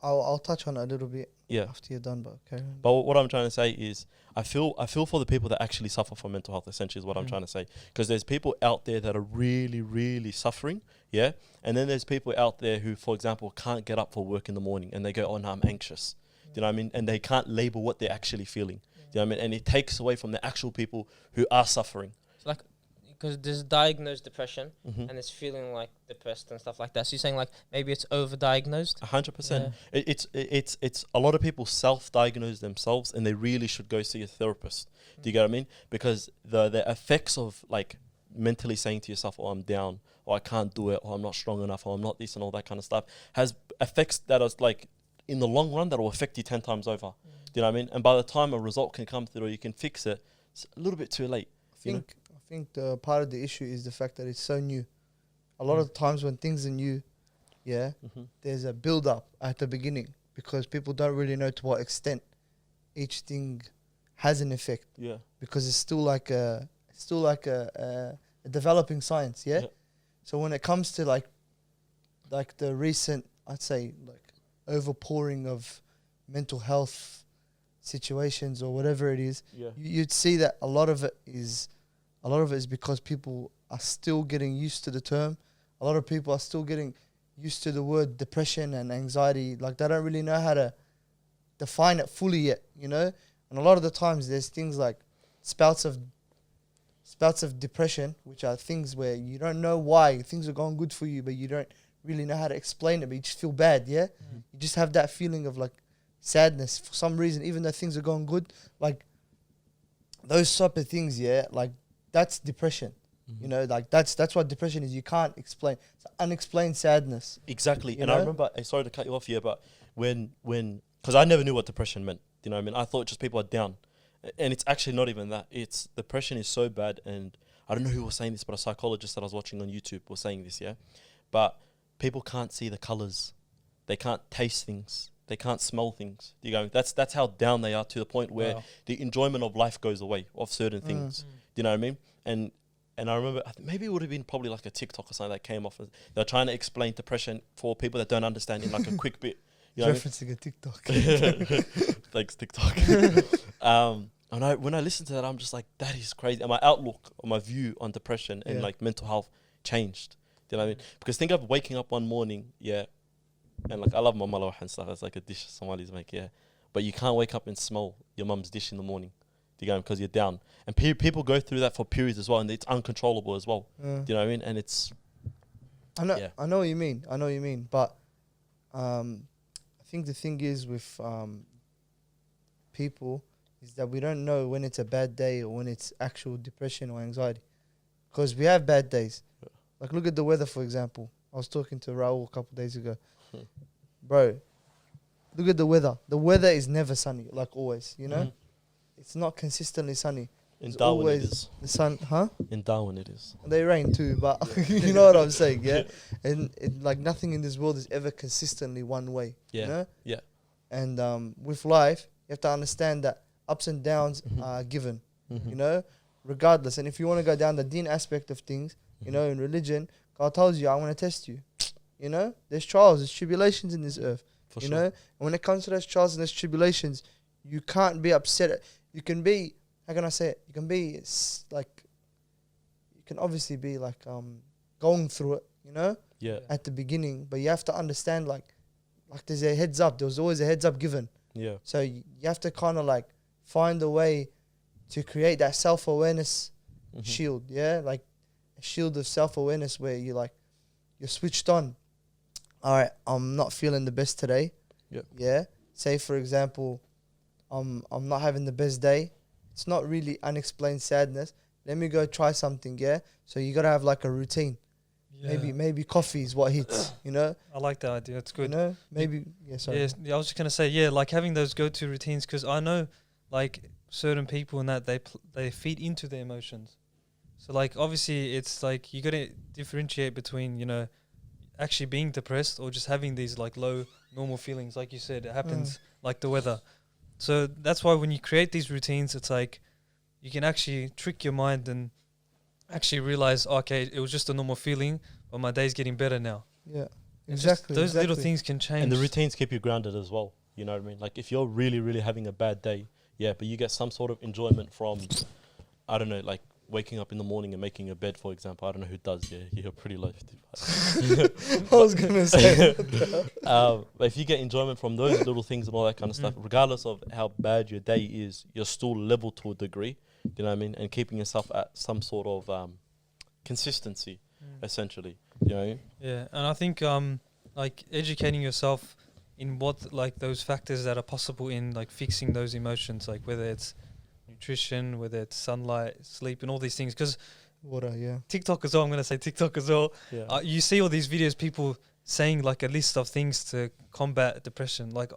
[SPEAKER 3] I'll touch on it a little bit
[SPEAKER 1] Yeah.
[SPEAKER 3] after you're done, but okay.
[SPEAKER 1] But what I'm trying to say is, I feel for the people that actually suffer from mental health. Essentially, is what I'm trying to say. Because there's people out there that are really, really suffering, yeah. And then there's people out there who, for example, can't get up for work in the morning, and they go, "Oh no, I'm anxious." Do you know what I mean? And they can't label what they're actually feeling. Do you know what I mean? And it takes away from the actual people who are suffering.
[SPEAKER 2] So like, because there's diagnosed depression and it's feeling like depressed and stuff like that. So you're saying like maybe it's overdiagnosed?
[SPEAKER 1] 100%. It's a lot of people self-diagnose themselves, and they really should go see a therapist. Do you get what I mean? Because the effects of like mentally saying to yourself, "Oh, I'm down," or "I can't do it," or "I'm not strong enough," or "I'm not this," and all that kind of stuff, has effects that are like in the long run that will affect you 10 times over. Do you know what I mean? And by the time a result can come through, or you can fix it, it's a little bit too late.
[SPEAKER 3] I think the part of the issue is the fact that it's so new. A lot of times when things are new, there's a build up at the beginning because people don't really know to what extent each thing has an effect.
[SPEAKER 1] Yeah.
[SPEAKER 3] Because it's still like a developing science. Yeah. So when it comes to like the recent, I'd say like overpouring of mental health situations or whatever it is, you'd see that a lot of it is because people are still getting used to the term. A lot of people are still getting used to the word depression and anxiety. Like they don't really know how to define it fully yet, you know? And a lot of the times there's things like spouts of depression, which are things where you don't know why things are going good for you, but you don't really know how to explain it, but you just feel bad, yeah? You just have that feeling of like sadness for some reason, even though things are going good. Like those type of things, yeah, like that's depression. You know, like that's what depression is. You can't explain. It's unexplained sadness.
[SPEAKER 1] Exactly. And I remember, sorry to cut you off here, but when because I never knew what depression meant. You know what I mean? I thought just people are down. And it's actually not even that. It's depression is so bad, and I don't know who was saying this, but a psychologist that I was watching on YouTube was saying this, yeah? But people can't see the colors, they can't taste things, they can't smell things. You go, that's how down they are, to the point where
[SPEAKER 5] Wow.
[SPEAKER 1] the enjoyment of life goes away, of certain things. Do you know what I mean? And I remember, maybe it would have been probably like a TikTok or something that came off. They're trying to explain depression for people that don't understand in like a quick bit. You know what
[SPEAKER 3] Referencing a TikTok.
[SPEAKER 1] I mean? Thanks, TikTok. And when I listen to that, I'm just like, that is crazy. And my outlook or my view on depression and
[SPEAKER 3] Yeah.
[SPEAKER 1] like mental health changed. Do you know what I mean? Because think of waking up one morning, and like I love my malawah and stuff. It's like a dish Somalis make, but you can't wake up and smell your mum's dish in the morning. Do you know? Because you're down. And people go through that for periods as well, and it's uncontrollable as well. Do you know what I mean? And it's
[SPEAKER 3] I know.
[SPEAKER 1] Yeah.
[SPEAKER 3] I know what you mean. I know what you mean. But I think the thing is with people is that we don't know when it's a bad day or when it's actual depression or anxiety, because we have bad days.
[SPEAKER 1] Yeah.
[SPEAKER 3] Like look at the weather, for example. I was talking to Raul a couple of days ago. Bro, look at the weather. The weather is never sunny, like always. You know, it's not consistently sunny.
[SPEAKER 1] in
[SPEAKER 3] It's
[SPEAKER 1] Darwin. It
[SPEAKER 3] always
[SPEAKER 1] is
[SPEAKER 3] the sun, huh?
[SPEAKER 1] in Darwin. It is.
[SPEAKER 3] They rain too, but you know what I'm saying, yeah? And like nothing in this world is ever consistently one way,
[SPEAKER 1] Yeah.
[SPEAKER 3] you know?
[SPEAKER 1] Yeah.
[SPEAKER 3] And with life, you have to understand that ups and downs are given, you know, regardless. And if you want to go down the deen aspect of things, you know, in religion, God tells you, I want to test you. You know, there's trials, there's tribulations in this earth,
[SPEAKER 1] For
[SPEAKER 3] you
[SPEAKER 1] sure.
[SPEAKER 3] know? And when it comes to those trials and those tribulations, you can't be upset. You can be, how can I say it? You can be like, you can obviously be like going through it, you know,
[SPEAKER 1] Yeah.
[SPEAKER 3] at the beginning, but you have to understand like there's a heads up. There was always a heads up given.
[SPEAKER 1] Yeah.
[SPEAKER 3] So you have to kind of like find a way to create that self-awareness shield, yeah? Like a shield of self-awareness where you're switched on. All right, I'm not feeling the best today.
[SPEAKER 1] Yep.
[SPEAKER 3] Yeah. Say for example, I'm not having the best day. It's not really unexplained sadness. Let me go try something, yeah? So you got to have like a routine.
[SPEAKER 5] Yeah.
[SPEAKER 3] Maybe coffee is what hits, you know?
[SPEAKER 5] I like that idea. It's good.
[SPEAKER 3] You know? Maybe, sorry.
[SPEAKER 5] Yeah, I was just gonna say, like having those go-to routines, because I know, like certain people and that they feed into their emotions. So like obviously it's like you gotta differentiate between, you know, actually being depressed or just having these like low normal feelings. Like you said, it happens like the weather. So that's why when you create these routines, it's like you can actually trick your mind and actually realize, okay, it was just a normal feeling, but my day's getting better now.
[SPEAKER 3] Yeah.
[SPEAKER 5] It's just
[SPEAKER 3] Exactly.
[SPEAKER 5] those little
[SPEAKER 3] exactly.
[SPEAKER 5] things can change.
[SPEAKER 1] And the routines keep you grounded as well. You know what I mean? Like if you're really, really having a bad day, but you get some sort of enjoyment from, I don't know, like waking up in the morning and making a bed, for example. I don't know who does. Yeah, you're pretty low.
[SPEAKER 3] I was gonna say.
[SPEAKER 1] But if you get enjoyment from those little things and all that kind of stuff, regardless of how bad your day is, you're still level to a degree. You know what I mean? And keeping yourself at some sort of consistency, essentially. You know what I mean?
[SPEAKER 5] Yeah, and I think like educating yourself in what like those factors that are possible in like fixing those emotions, like whether it's nutrition, whether it's sunlight, sleep, and all these things. Because
[SPEAKER 3] Water, yeah.
[SPEAKER 5] TikTok as well, I'm gonna say TikTok as well.
[SPEAKER 1] Yeah.
[SPEAKER 5] You see all these videos, people saying like a list of things to combat depression. Like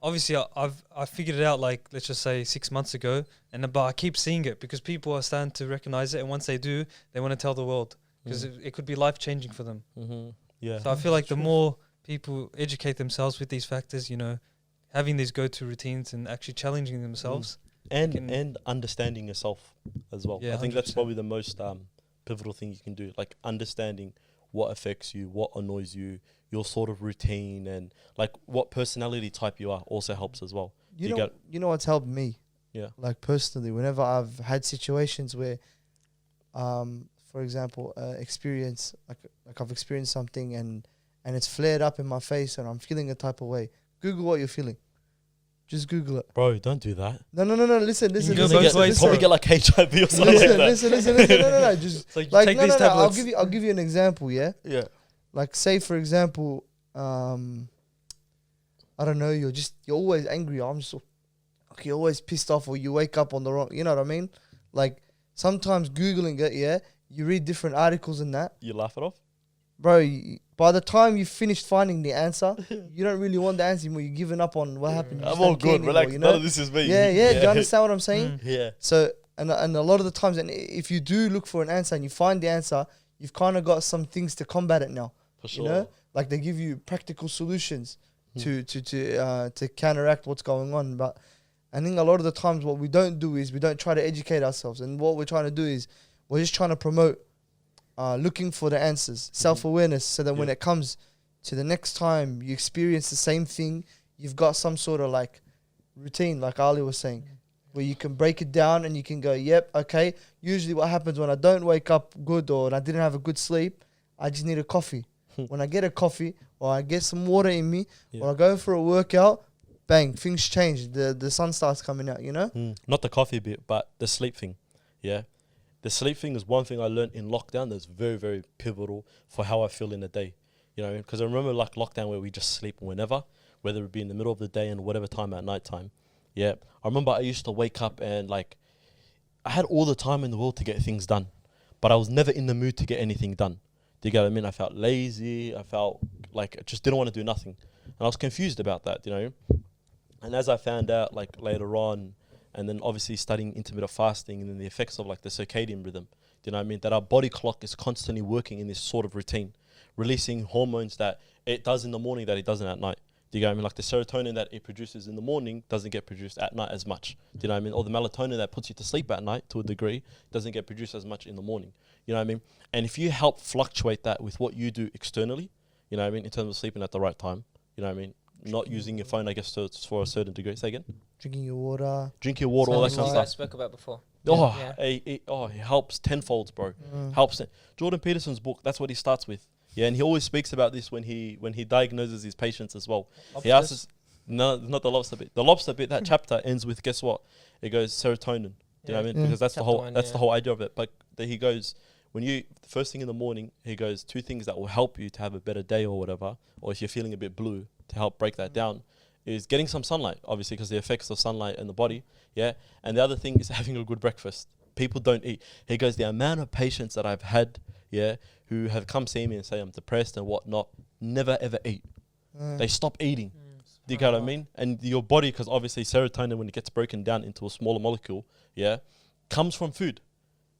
[SPEAKER 5] obviously I figured it out like let's just say 6 months ago, but I keep seeing it because people are starting to recognize it, and once they do, they want to tell the world because it could be life changing for them.
[SPEAKER 1] Yeah.
[SPEAKER 5] So I feel like the more people educate themselves with these factors, you know, having these go-to routines and actually challenging themselves.
[SPEAKER 1] And understanding yourself as well.
[SPEAKER 5] Yeah,
[SPEAKER 1] I think that's
[SPEAKER 5] 100%.
[SPEAKER 1] probably the most pivotal thing you can do. Like understanding what affects you, what annoys you, your sort of routine, and like what personality type you are also helps as well.
[SPEAKER 3] You know what's helped me?
[SPEAKER 1] Yeah.
[SPEAKER 3] Like personally, whenever I've had situations where, for example, experience like I've experienced something and it's flared up in my face and I'm feeling a type of way. Google what you're feeling. Just Google it.
[SPEAKER 1] Bro, don't do that.
[SPEAKER 3] No. Listen.
[SPEAKER 5] can go
[SPEAKER 3] listen,
[SPEAKER 5] both
[SPEAKER 3] listen,
[SPEAKER 5] ways,
[SPEAKER 1] Probably
[SPEAKER 3] listen.
[SPEAKER 1] get like HIV or something like that.
[SPEAKER 3] Listen. No. Just
[SPEAKER 5] It's like, you
[SPEAKER 3] like
[SPEAKER 5] take
[SPEAKER 3] no.
[SPEAKER 5] these tablets.
[SPEAKER 3] I'll give you an example. Yeah.
[SPEAKER 1] Yeah.
[SPEAKER 3] Like say for example, I don't know. You're always angry. You're always pissed off, or you wake up on the wrong. You know what I mean? Like sometimes Googling it. Yeah. You read different articles and that.
[SPEAKER 1] You laugh it off?
[SPEAKER 3] Bro, by the time you finished finding the answer, you don't really want the answer anymore. You're giving up on what happened. You
[SPEAKER 1] I'm
[SPEAKER 3] just
[SPEAKER 1] all
[SPEAKER 3] don't care
[SPEAKER 1] good.
[SPEAKER 3] anymore,
[SPEAKER 1] Relax.
[SPEAKER 3] you
[SPEAKER 1] None
[SPEAKER 3] know?
[SPEAKER 1] of this is me.
[SPEAKER 3] Yeah. Do you understand what I'm saying?
[SPEAKER 1] Yeah.
[SPEAKER 3] So, and a lot of the times, and if you do look for an answer and you find the answer, you've kind of got some things to combat it now.
[SPEAKER 1] For sure.
[SPEAKER 3] You know? like they give you practical solutions to counteract what's going on. But I think a lot of the times what we don't do is we don't try to educate ourselves, and what we're trying to do is we're just trying to promote looking for the answers, self-awareness, so that when it comes to the next time you experience the same thing, you've got some sort of like routine, like Ali was saying, where you can break it down and you can go, yep, okay. Usually what happens when I don't wake up good or I didn't have a good sleep, I just need a coffee. When I get a coffee or I get some water in me or I go for a workout, bang, things change. The sun starts coming out, you know?
[SPEAKER 1] Not the coffee bit, but the sleep thing. Yeah. The sleep thing is one thing I learned in lockdown that's very, very pivotal for how I feel in the day. You know, because I remember like lockdown where we just sleep whenever, whether it be in the middle of the day and whatever time at night time. Yeah. I remember I used to wake up and like I had all the time in the world to get things done, but I was never in the mood to get anything done. Do you get what I mean? I felt lazy. I felt like I just didn't want to do nothing. And I was confused about that, you know. And as I found out like later on, and then obviously studying intermittent fasting and then the effects of like the circadian rhythm, do you know what I mean? That our body clock is constantly working in this sort of routine, releasing hormones that it does in the morning that it doesn't at night. Do you get what I mean? Like the serotonin that it produces in the morning doesn't get produced at night as much. Do you know what I mean? Or the melatonin that puts you to sleep at night to a degree doesn't get produced as much in the morning. You know what I mean? And if you help fluctuate that with what you do externally, you know what I mean? In terms of sleeping at the right time, you know what I mean? Not using your phone, I guess, for a certain degree. Say again?
[SPEAKER 3] Drinking your water.
[SPEAKER 1] Drink your water, all that kind of
[SPEAKER 2] you guys
[SPEAKER 1] stuff.
[SPEAKER 2] spoke about before.
[SPEAKER 1] Oh, it helps tenfolds, bro. Helps. Jordan Peterson's book, that's what he starts with. Yeah, and he always speaks about this when he diagnoses his patients as well. He asks us, no, not the lobster bit. The lobster bit, that chapter ends with, guess what? It goes serotonin. Do you know what I mean? Because that's the whole the whole idea of it. But he goes, when you first thing in the morning, he goes, 2 things that will help you to have a better day or whatever, or if you're feeling a bit blue, to help break that down, is getting some sunlight, obviously, because the effects of sunlight in the body. Yeah, and the other thing is having a good breakfast. People don't eat. He goes, the amount of patients that I've had, who have come see me and say I'm depressed and whatnot, never ever eat. They stop eating. Do you get what I mean? And your body, because obviously serotonin, when it gets broken down into a smaller molecule, comes from food.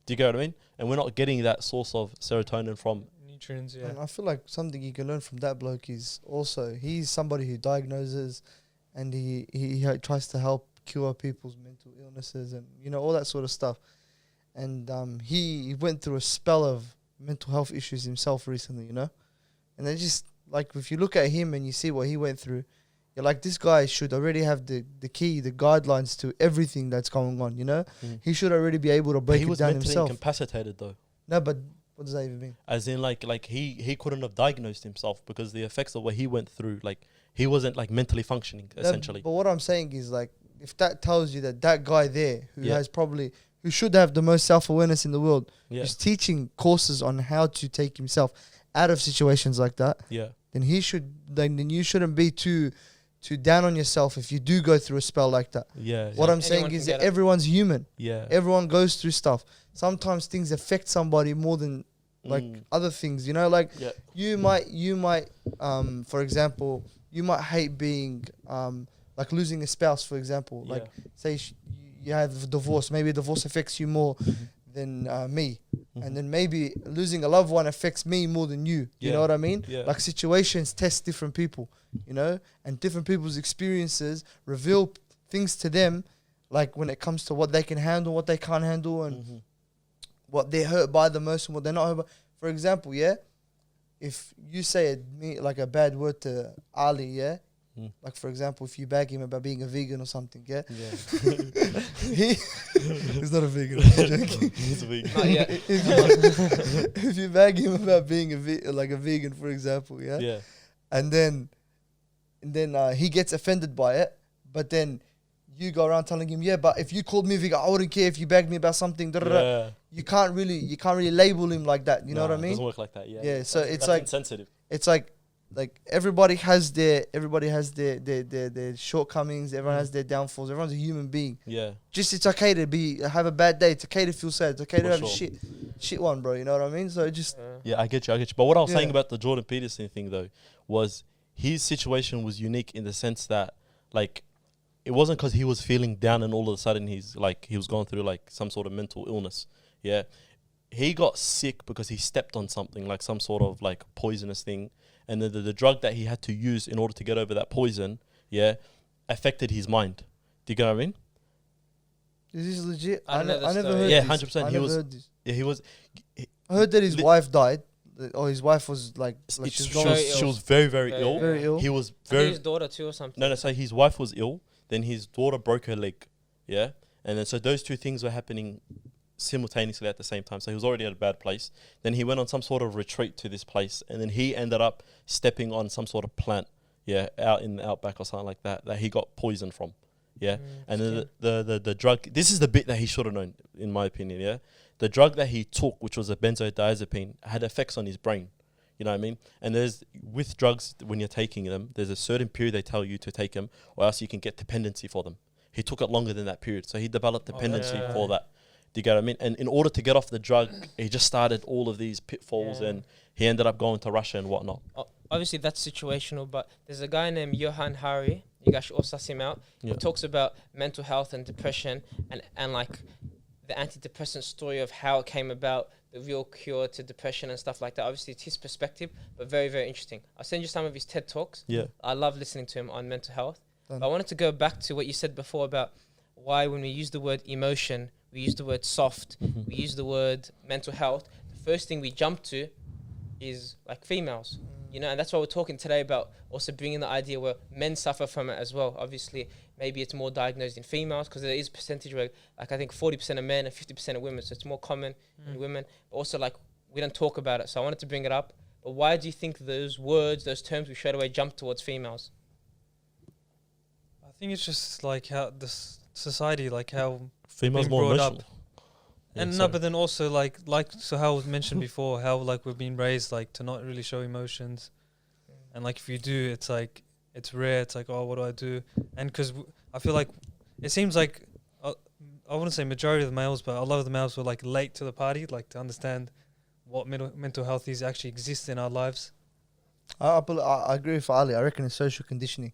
[SPEAKER 1] Do you get what I mean? And we're not getting that source of serotonin from
[SPEAKER 5] nutrients.
[SPEAKER 3] And I feel like something you can learn from that bloke is also he's somebody who diagnoses and he tries to help cure people's mental illnesses and all that sort of stuff. And he went through a spell of mental health issues himself recently, and they just like, if you look at him and you see what he went through, you're like, this guy should already have the key, the guidelines to everything that's going on. He should already be able to break it down himself.
[SPEAKER 1] He was mentally incapacitated though.
[SPEAKER 3] No, but what does that even mean?
[SPEAKER 1] As in like he couldn't have diagnosed himself because the effects of what he went through, like he wasn't like mentally functioning essentially.
[SPEAKER 3] But what I'm saying is, like, if that tells you that guy there who should have the most self-awareness in the world, is teaching courses on how to take himself out of situations like that, then you shouldn't be too down on yourself if you do go through a spell like that. What I'm saying is that everyone's human. Everyone goes through stuff. Sometimes things affect somebody more than like other things, you might for example, you might hate being like losing a spouse, for example. Like say you have a divorce, maybe a divorce affects you more than me, and then maybe losing a loved one affects me more than you. You know what I mean? Like situations test different people, and different people's experiences reveal things to them, like when it comes to what they can handle, what they can't handle, and what they're hurt by the most and what they're not hurt by. For example, if you say like a bad word to Ali, like for example, if you bag him about being a vegan or something, he's not a vegan. I'm joking.
[SPEAKER 1] He's a vegan.
[SPEAKER 2] Not yet.
[SPEAKER 3] If you bag him about being a vegan, for example, and then he gets offended by it, but then you go around telling him, but if you called me vegan, I wouldn't care if you bagged me about something. You can't really label him like that. You know what I mean?
[SPEAKER 1] It doesn't work like that.
[SPEAKER 3] So
[SPEAKER 1] that's
[SPEAKER 3] it's like
[SPEAKER 1] insensitive.
[SPEAKER 3] It's like everybody has their shortcomings. Everyone has their downfalls. Everyone's a human being. Just it's okay to have a bad day. It's okay to feel sad. It's okay to have a shit one, bro. You know what I mean? So it just
[SPEAKER 1] I get you. But what I was saying about the Jordan Peterson thing though was his situation was unique in the sense that like it wasn't because he was feeling down and all of a sudden he was going through like some sort of mental illness. He got sick because he stepped on something like some sort of like poisonous thing. and the drug that he had to use in order to get over that poison, yeah, affected his mind. Do you get what I mean?
[SPEAKER 3] Is this legit?
[SPEAKER 2] I don't know the
[SPEAKER 3] I never
[SPEAKER 2] story.
[SPEAKER 3] heard
[SPEAKER 1] Yeah,
[SPEAKER 3] this.
[SPEAKER 1] 100%.
[SPEAKER 3] I
[SPEAKER 1] He
[SPEAKER 3] never
[SPEAKER 1] was-
[SPEAKER 3] heard this.
[SPEAKER 1] Yeah, he was.
[SPEAKER 3] I heard that his
[SPEAKER 1] Li-
[SPEAKER 3] wife died. Or his wife was like
[SPEAKER 1] She
[SPEAKER 3] she's
[SPEAKER 1] was,
[SPEAKER 3] gone
[SPEAKER 2] very ill.
[SPEAKER 1] she was very, very
[SPEAKER 2] Very
[SPEAKER 1] ill.
[SPEAKER 3] very ill.
[SPEAKER 1] He was
[SPEAKER 2] I think
[SPEAKER 1] very.
[SPEAKER 2] his daughter too or something.
[SPEAKER 1] No, so his wife was ill. Then his daughter broke her leg. Yeah, and then so those two things were happening simultaneously at the same time. So he was already at a bad place. Then he went on some sort of retreat to this place, and then he ended up stepping on some sort of plant. Yeah, out in the outback or something like that. That he got poisoned from. Yeah, and then the drug. This is the bit that he should have known, in my opinion. Yeah, the drug that he took, which was a benzodiazepine, had effects on his brain. You know what I mean? And there's with drugs, when you're taking them, there's a certain period they tell you to take them, or else you can get dependency for them. He took it longer than that period, so he developed dependency
[SPEAKER 2] yeah.
[SPEAKER 1] for that. Do you get what I mean? And in order to get off the drug, he just started all of these pitfalls,
[SPEAKER 2] Yeah.
[SPEAKER 1] and he ended up going to Russia and whatnot.
[SPEAKER 2] Obviously that's situational, but there's a guy named Johan Hari. You guys should all suss him out.
[SPEAKER 1] Yeah.
[SPEAKER 2] He talks about mental health and depression and like the antidepressant story of how it came about, the real cure to depression and stuff like that. Obviously it's his perspective, but very, very interesting. I'll send you some of his TED Talks.
[SPEAKER 1] Yeah.
[SPEAKER 2] I love listening to him on mental health.
[SPEAKER 3] Done.
[SPEAKER 2] But I wanted to go back to what you said before about why when we use the word emotion, we use the word soft, we use the word mental health, the first thing we jump to is like females. You know, and that's why we're talking today about also bringing the idea where men suffer from it as well. Obviously, maybe it's more diagnosed in females because there is a percentage where, like, I think 40% of men and 50% of women, so it's more common in women. But also, like, we don't talk about it, so I wanted to bring it up. But why do you think those words, those terms, we straight away jump towards females?
[SPEAKER 5] I think it's just like how this society, like how
[SPEAKER 1] Females
[SPEAKER 5] Being
[SPEAKER 1] more
[SPEAKER 5] brought up.
[SPEAKER 1] emotional. Yeah,
[SPEAKER 5] and no,
[SPEAKER 1] sorry.
[SPEAKER 5] but then also like so how was mentioned before, how like we've been raised like to not really show emotions, and like if you do, it's like it's rare. It's like, oh, what do I do? And because I feel like it seems like I wouldn't say majority of the males, but a lot of the males were like late to the party, like to understand what mental health is actually exists in our lives.
[SPEAKER 3] I agree with Ali. I reckon it's social conditioning.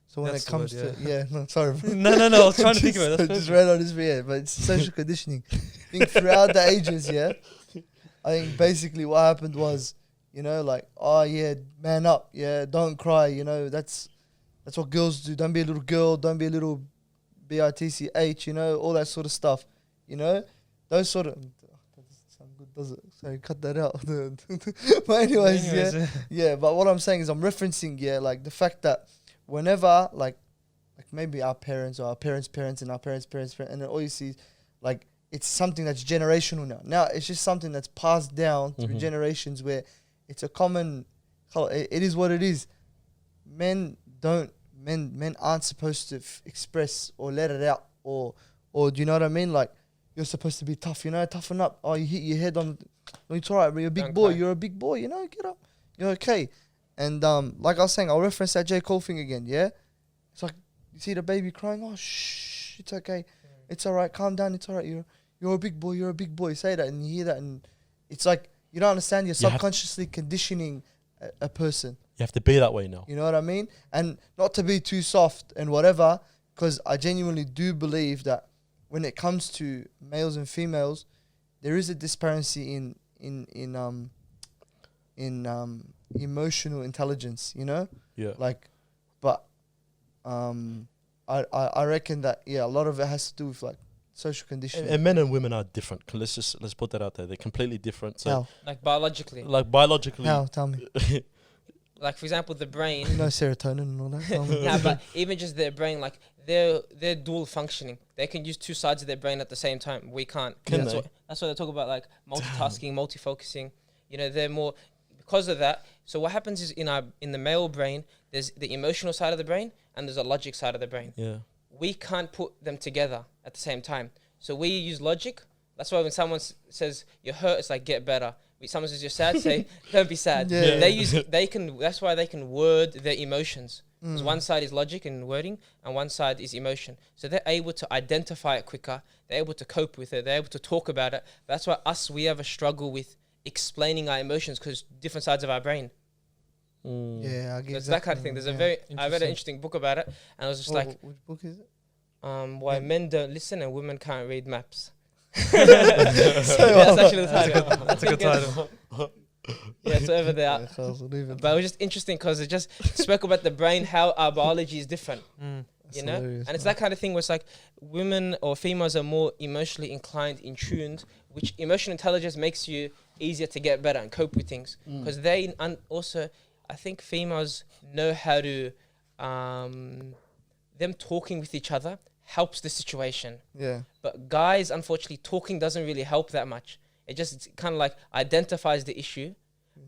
[SPEAKER 3] So when
[SPEAKER 5] That's
[SPEAKER 3] it
[SPEAKER 5] the
[SPEAKER 3] comes
[SPEAKER 5] word,
[SPEAKER 3] to no, sorry, bro.
[SPEAKER 5] no, I was trying to think of it.
[SPEAKER 3] I
[SPEAKER 5] That's
[SPEAKER 3] just
[SPEAKER 5] perfect.
[SPEAKER 3] read on this video, but it's social conditioning. I think throughout the ages, yeah, I think basically what happened was, you know, like, oh yeah, man up, yeah, don't cry, you know, that's what girls do. Don't be a little girl, don't be a little bitch, you know, all that sort of stuff, you know, those sort of. That doesn't sound good, does it? Sorry, cut that out. But anyways, yeah. But what I'm saying is, I'm referencing, like the fact that whenever like maybe our parents or our parents' parents and our parents' parents, and then all you see is like it's something that's generational now. Now it's just something that's passed down through generations where it's a common color. It is what it is. Men aren't supposed to express or let it out or do you know what I mean? Like you're supposed to be tough, you know, toughen up. Oh, you hit your head on. No, it's alright, bro. You're a big
[SPEAKER 2] Don't
[SPEAKER 3] boy.
[SPEAKER 2] cry.
[SPEAKER 3] You're a big boy. You know, get up. You're okay. And like I was saying, I'll reference that J. Cole thing again, yeah? It's like, you see the baby crying, oh, shh, it's okay. It's all right, calm down, it's all right. You're a big boy, you're a big boy. Say that and you hear that and it's like, you don't understand, you're
[SPEAKER 1] You have
[SPEAKER 3] subconsciously conditioning a person.
[SPEAKER 1] You have to be that way now.
[SPEAKER 3] You know what I mean? And not to be too soft and whatever, because I genuinely do believe that when it comes to males and females, there is a disparity in emotional intelligence, you know?
[SPEAKER 1] Yeah.
[SPEAKER 3] Like, but I reckon that a lot of it has to do with like social conditioning.
[SPEAKER 1] And men and women are different. Let's put that out there. They're completely different. So
[SPEAKER 3] How?
[SPEAKER 2] Like biologically.
[SPEAKER 1] like biologically,
[SPEAKER 3] How? Tell me.
[SPEAKER 2] Like for example, the brain.
[SPEAKER 3] You know serotonin and all that. Tell me.
[SPEAKER 2] Nah, but even just their brain, like they're dual functioning. They can use two sides of their brain at the same time. We can't.
[SPEAKER 1] Can
[SPEAKER 2] that's
[SPEAKER 1] they?
[SPEAKER 2] That's what they talk about, like multitasking, multifocusing. You know, they're more because of that. So what happens is in the male brain, there's the emotional side of the brain and there's a logic side of the brain.
[SPEAKER 1] yeah.
[SPEAKER 2] We can't put them together at the same time. So we use logic. That's why when someone says you're hurt, it's like get better. When someone says you're sad, say don't be sad.
[SPEAKER 3] Yeah.
[SPEAKER 2] That's why they can word their emotions. Because
[SPEAKER 3] Mm.
[SPEAKER 2] one side is logic and wording, and one side is emotion. So they're able to identify it quicker. They're able to cope with it. They're able to talk about it. That's why we have a struggle with explaining our emotions because different sides of our brain.
[SPEAKER 3] Yeah, I
[SPEAKER 2] So
[SPEAKER 3] get
[SPEAKER 2] it's that kind of thing. There's I read an interesting book about it, and I was just like,
[SPEAKER 3] which book is it?
[SPEAKER 2] why men don't listen and women can't read maps.
[SPEAKER 3] So,
[SPEAKER 2] That's actually the title.
[SPEAKER 5] That's a good title.
[SPEAKER 2] Yeah, it's over there.
[SPEAKER 3] Yeah, خلاص, leave it.
[SPEAKER 2] But it was just interesting because it just spoke about the brain, how our biology is different.
[SPEAKER 3] That's
[SPEAKER 2] You know,
[SPEAKER 3] hilarious,
[SPEAKER 2] and it's
[SPEAKER 3] man.
[SPEAKER 2] that kind of thing where it's like women or females are more emotionally inclined, in tuned, which emotional intelligence makes you easier to get better and cope with things. Because they also, I think females know how to, them talking with each other helps the situation.
[SPEAKER 3] Yeah.
[SPEAKER 2] But guys, unfortunately, talking doesn't really help that much. It just kind of like identifies the issue,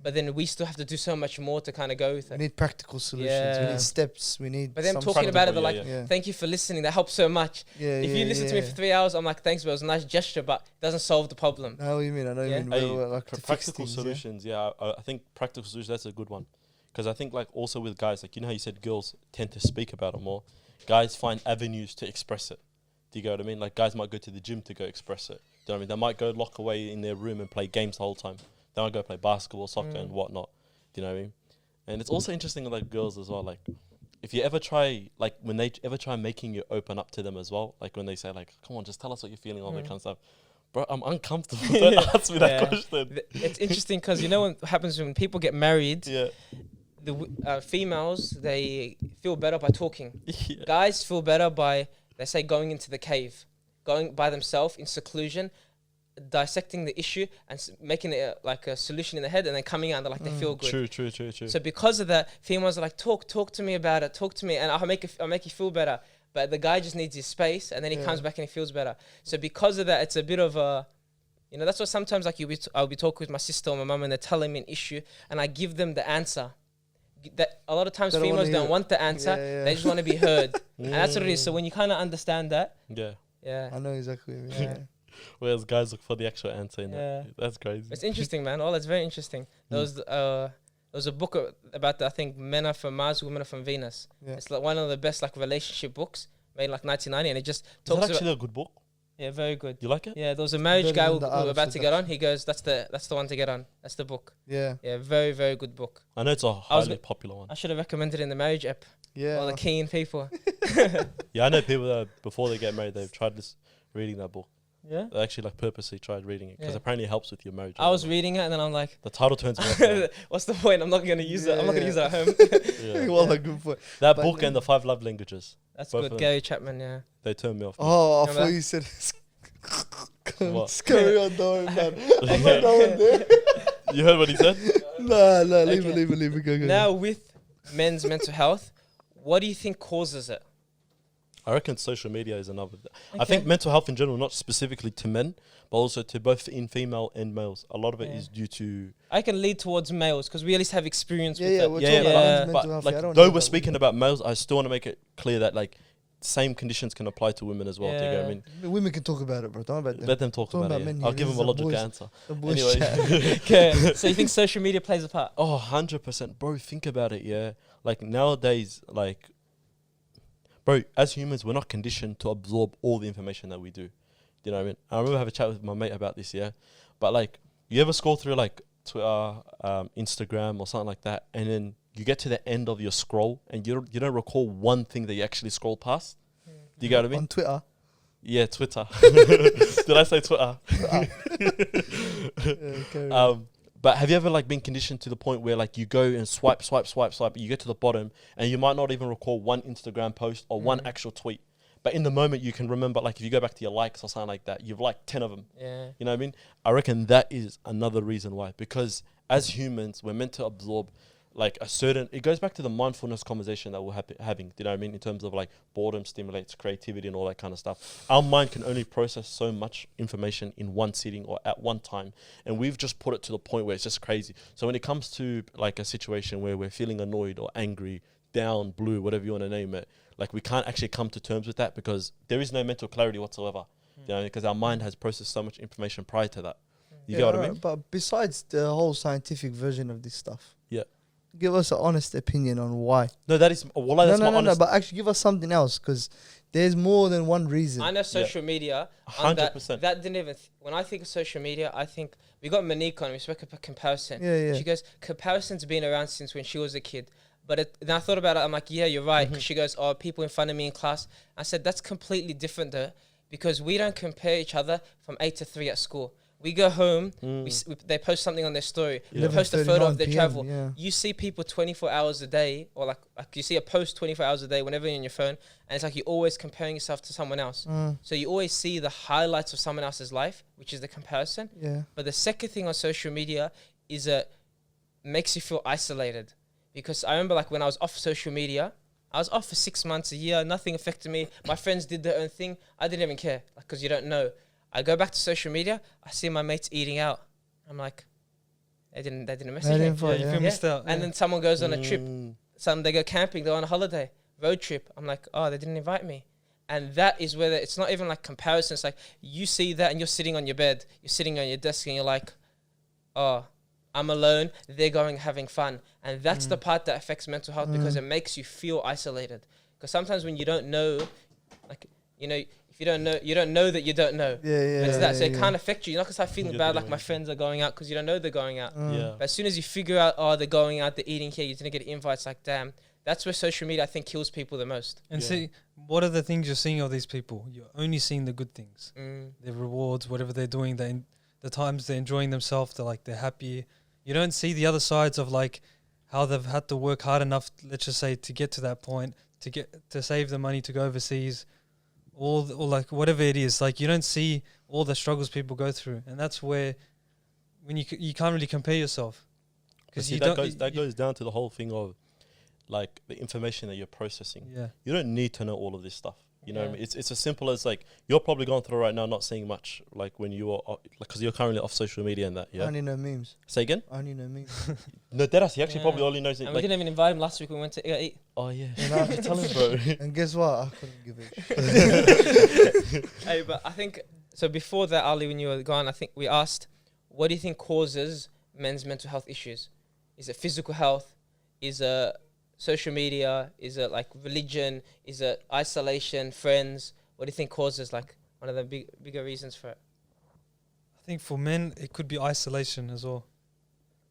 [SPEAKER 2] but then we still have to do so much more to kind of go with
[SPEAKER 3] We
[SPEAKER 2] it.
[SPEAKER 3] need practical solutions. We
[SPEAKER 2] Yeah.
[SPEAKER 3] need steps. We need.
[SPEAKER 2] But them
[SPEAKER 3] some
[SPEAKER 2] talking about it, they're like,
[SPEAKER 1] Practical,
[SPEAKER 3] yeah.
[SPEAKER 2] thank you for listening. That helps so much.
[SPEAKER 3] Yeah,
[SPEAKER 2] If you listen to me for 3 hours, I'm like, thanks, but it was a nice gesture, but it doesn't solve the problem.
[SPEAKER 3] I know what you mean. I know what
[SPEAKER 2] Yeah.
[SPEAKER 3] you mean.
[SPEAKER 1] Hey,
[SPEAKER 3] Well, like to fix
[SPEAKER 1] practical
[SPEAKER 3] things,
[SPEAKER 1] solutions, yeah. I think practical solutions, that's a good one. Because I think like also with guys, like, you know how you said girls tend to speak about it more. Guys find avenues to express it. Do you get what I mean? Like guys might go to the gym to go express it. Do you know what I mean? They might go lock away in their room and play games the whole time. They might go play basketball, soccer and whatnot. Do you know what I mean? And it's also interesting with like girls as well. Like if you ever try, like when they ever try making you open up to them as well, like when they say like, come on, just tell us what you're feeling, all that kind of stuff. Bro, I'm uncomfortable. Don't ask me that question.
[SPEAKER 2] It's interesting because you know what happens when people get married,
[SPEAKER 1] Yeah.
[SPEAKER 2] the females, they feel better by talking.
[SPEAKER 1] Yeah.
[SPEAKER 2] Guys feel better by, they say, going into the cave, going by themselves in seclusion, dissecting the issue and making it like a solution in the head, and then coming out and they're like, they feel good.
[SPEAKER 1] True.
[SPEAKER 2] So because of that, females are like, talk to me about it, talk to me, and I'll make you feel better. But the guy just needs his space, and then he comes back and he feels better. So because of that, it's a bit of a, you know, that's what sometimes like I'll be talking with my sister or my mum, and they're telling me an issue, and I give them the answer. That a lot of times
[SPEAKER 3] They don't
[SPEAKER 2] females
[SPEAKER 3] wanna
[SPEAKER 2] don't
[SPEAKER 3] hear
[SPEAKER 2] want the answer;
[SPEAKER 3] Yeah.
[SPEAKER 2] they just want to be heard, and that's what it is. So when you kind of understand that,
[SPEAKER 1] Yeah.
[SPEAKER 2] yeah,
[SPEAKER 3] I know exactly what you mean.
[SPEAKER 2] Yeah.
[SPEAKER 3] Yeah.
[SPEAKER 1] Whereas guys look for the actual answer in
[SPEAKER 2] Yeah.
[SPEAKER 1] that. That's crazy.
[SPEAKER 2] it's interesting, man. Oh, that's very interesting. There was a book about I think men are from Mars, women are from Venus.
[SPEAKER 3] Yeah.
[SPEAKER 2] It's like one of the best like relationship books made in like 1990, and it just
[SPEAKER 1] Is
[SPEAKER 2] talks
[SPEAKER 1] that
[SPEAKER 2] about
[SPEAKER 1] actually a good book?
[SPEAKER 2] yeah, very good.
[SPEAKER 1] You like it?
[SPEAKER 2] Yeah, there was a marriage
[SPEAKER 3] Better
[SPEAKER 2] guy
[SPEAKER 3] than
[SPEAKER 2] who
[SPEAKER 3] the
[SPEAKER 2] was
[SPEAKER 3] Art of
[SPEAKER 2] about to get on.
[SPEAKER 3] Seduction.
[SPEAKER 2] He goes, "That's the one to get on. That's the book."
[SPEAKER 3] Yeah.
[SPEAKER 2] Yeah, very very good book.
[SPEAKER 1] I know it's a
[SPEAKER 2] was
[SPEAKER 1] highly
[SPEAKER 2] go-
[SPEAKER 1] popular one.
[SPEAKER 2] I should have recommended it in the marriage app.
[SPEAKER 3] Yeah.
[SPEAKER 2] All the keen people.
[SPEAKER 1] Yeah, I know people that before they get married, they've tried this reading that book.
[SPEAKER 2] Yeah.
[SPEAKER 1] They actually like purposely tried reading it because
[SPEAKER 2] Yeah.
[SPEAKER 1] apparently it helps with your marriage.
[SPEAKER 2] I was reading it and then I'm like,
[SPEAKER 1] The title turns me off. Man.
[SPEAKER 2] what's the point? I'm not gonna use it. I'm not gonna use it at home.
[SPEAKER 1] Yeah.
[SPEAKER 3] Well, a good point.
[SPEAKER 1] That
[SPEAKER 3] But
[SPEAKER 1] book and the 5 love languages,
[SPEAKER 2] That's
[SPEAKER 1] Both
[SPEAKER 2] good.
[SPEAKER 1] of them.
[SPEAKER 2] Gary Chapman. Yeah.
[SPEAKER 1] they turn me off.
[SPEAKER 3] Oh, I
[SPEAKER 2] Remember
[SPEAKER 3] thought
[SPEAKER 2] that?
[SPEAKER 3] you said.
[SPEAKER 1] What?
[SPEAKER 3] Just carry on, don't worry, man. I'm not going there.
[SPEAKER 1] You heard what he said?
[SPEAKER 3] Nah, leave
[SPEAKER 2] Okay.
[SPEAKER 3] it, go.
[SPEAKER 2] Now with men's mental health, what do you think causes it?
[SPEAKER 1] I reckon social media is another. I
[SPEAKER 2] Okay.
[SPEAKER 1] think mental health in general, not specifically to men, but also to both in female and males. A lot of it is due to
[SPEAKER 2] I can lead towards males because we at least have experience with
[SPEAKER 3] Yeah,
[SPEAKER 2] it.
[SPEAKER 3] we're
[SPEAKER 1] Yeah,
[SPEAKER 3] talking
[SPEAKER 1] but-
[SPEAKER 3] about men's
[SPEAKER 1] but
[SPEAKER 3] mental health.
[SPEAKER 1] like
[SPEAKER 3] I don't
[SPEAKER 1] though
[SPEAKER 3] know
[SPEAKER 1] we're
[SPEAKER 3] about
[SPEAKER 1] speaking about males, I still want to make it clear that like same conditions can apply to women as well. Do you get what I
[SPEAKER 2] Yeah.
[SPEAKER 1] mean?
[SPEAKER 3] women. Women can talk about it, bro. Don't about them.
[SPEAKER 1] Let them talk
[SPEAKER 3] Talking
[SPEAKER 1] about
[SPEAKER 3] about
[SPEAKER 1] it.
[SPEAKER 3] men
[SPEAKER 1] Yeah. I'll
[SPEAKER 3] here,
[SPEAKER 1] give
[SPEAKER 3] this
[SPEAKER 1] them a
[SPEAKER 3] is a
[SPEAKER 1] logical
[SPEAKER 3] boys-
[SPEAKER 1] answer.
[SPEAKER 3] The boys
[SPEAKER 1] Anyway.
[SPEAKER 3] chat.
[SPEAKER 2] Okay. So you think social media plays a part?
[SPEAKER 1] Oh, 100%. Bro, think about it, yeah. Like, nowadays, like, bro, as humans, we're not conditioned to absorb all the information that we do. You know what I mean? I remember having a chat with my mate about this, yeah. But, like, you ever scroll through, like, Twitter, Instagram or something like that, and then you get to the end of your scroll, and you don't recall one thing that you actually scrolled past? Do you get what I mean?
[SPEAKER 3] On Twitter.
[SPEAKER 1] Yeah, Twitter. Did I say Twitter?
[SPEAKER 3] Yeah, carry on.
[SPEAKER 1] But have you ever like been conditioned to the point where like you go and swipe, you get to the bottom and you might not even recall one Instagram post or one actual tweet. But in the moment you can remember, like if you go back to your likes or something like that, you've liked 10 of them.
[SPEAKER 2] Yeah.
[SPEAKER 1] You know what I mean? I reckon that is another reason why. Because as humans, we're meant to absorb like a certain, it goes back to the mindfulness conversation that we're having, do you know what I mean? In terms of like boredom stimulates creativity and all that kind of stuff. Our mind can only process so much information in one sitting or at one time. And we've just put it to the point where it's just crazy. So when it comes to like a situation where we're feeling annoyed or angry, down, blue, whatever you want to name it, like we can't actually come to terms with that because there is no mental clarity whatsoever. You know, because our mind has processed so much information prior to that. You get what I
[SPEAKER 3] alright,
[SPEAKER 1] mean?
[SPEAKER 3] But besides the whole scientific version of this stuff,
[SPEAKER 1] Yeah.
[SPEAKER 3] give us an honest opinion on why.
[SPEAKER 1] No, that is, well, that's my
[SPEAKER 3] No,
[SPEAKER 1] honest.
[SPEAKER 3] but actually give us something else because there's more than one reason.
[SPEAKER 2] I know social media. and
[SPEAKER 1] 100%.
[SPEAKER 2] That didn't even. When I think of social media, I think we got Monique on. We spoke about comparison.
[SPEAKER 3] Yeah.
[SPEAKER 2] She goes, comparison's been around since when she was a kid. But then I thought about it. I'm like, yeah, you're right. 'Cause she goes, oh, people in front of me in class. I said, that's completely different though, because we don't compare each other from 8 to 3 at school. We go home, they post something on their story, they post a photo of their
[SPEAKER 3] 11:39
[SPEAKER 2] travel.
[SPEAKER 3] PM, yeah.
[SPEAKER 2] You see people 24 hours a day, or like you see a post 24 hours a day whenever you're on your phone, and it's like you're always comparing yourself to someone else. So you always see the highlights of someone else's life, which is the comparison.
[SPEAKER 3] Yeah.
[SPEAKER 2] But the second thing on social media is it makes you feel isolated. Because I remember like when I was off social media, I was off for 6 months, a year, nothing affected me. My friends did their own thing. I didn't even care, like, because you don't know. I go back to social media, I see my mates eating out. I'm like, they didn't message me.
[SPEAKER 5] You feel missed out.
[SPEAKER 2] And then someone goes on a trip. They go camping, they're on a holiday, road trip. I'm like, oh, they didn't invite me. And that is where it's not even like comparison. It's like you see that and you're sitting on your bed, you're sitting on your desk and you're like, oh, I'm alone, they're going having fun. And that's the part that affects mental health because it makes you feel isolated. Because sometimes when you don't know, like, you know, if you don't know that you don't know. It's that. So it can't affect you. You're not going to start feeling bad like my friends are going out because you don't know they're going out. But as soon as you figure out, oh, they're going out, they're eating here, you're going to get invites, like, damn. That's where social media, I think, kills people the most.
[SPEAKER 5] And see, what are the things you're seeing of these people? You're only seeing the good things. Their rewards, whatever they're doing, the times they're enjoying themselves, they're happy. You don't see the other sides of like how they've had to work hard enough, let's just say, to get to that point, to save the money to go overseas, or like whatever it is. Like you don't see all the struggles people go through, and that's where when you can't really compare yourself
[SPEAKER 1] because that goes down to the whole thing of like the information that you're processing.
[SPEAKER 5] Yeah,
[SPEAKER 1] you don't need to know all of this stuff. You know what I mean? It's as simple as like you're probably going through right now, not seeing much like when you are because you're currently off social media and that. Yeah.
[SPEAKER 3] I only know memes.
[SPEAKER 1] Say again?
[SPEAKER 3] I only know memes.
[SPEAKER 1] No, Deadass, he actually probably only knows it.
[SPEAKER 2] And we didn't even invite him last week. We went to eat.
[SPEAKER 1] Oh yeah.
[SPEAKER 3] Tell him,
[SPEAKER 1] bro.
[SPEAKER 3] And guess what? I couldn't give it.
[SPEAKER 2] Hey, but I think so. Before that, Ali, when you were gone, I think we asked, what do you think causes men's mental health issues? Is it physical health? Is it social media? Is it like religion? Is it isolation? Friends? What do you think causes like one of the bigger reasons for it?
[SPEAKER 5] I think for men it could be isolation as well,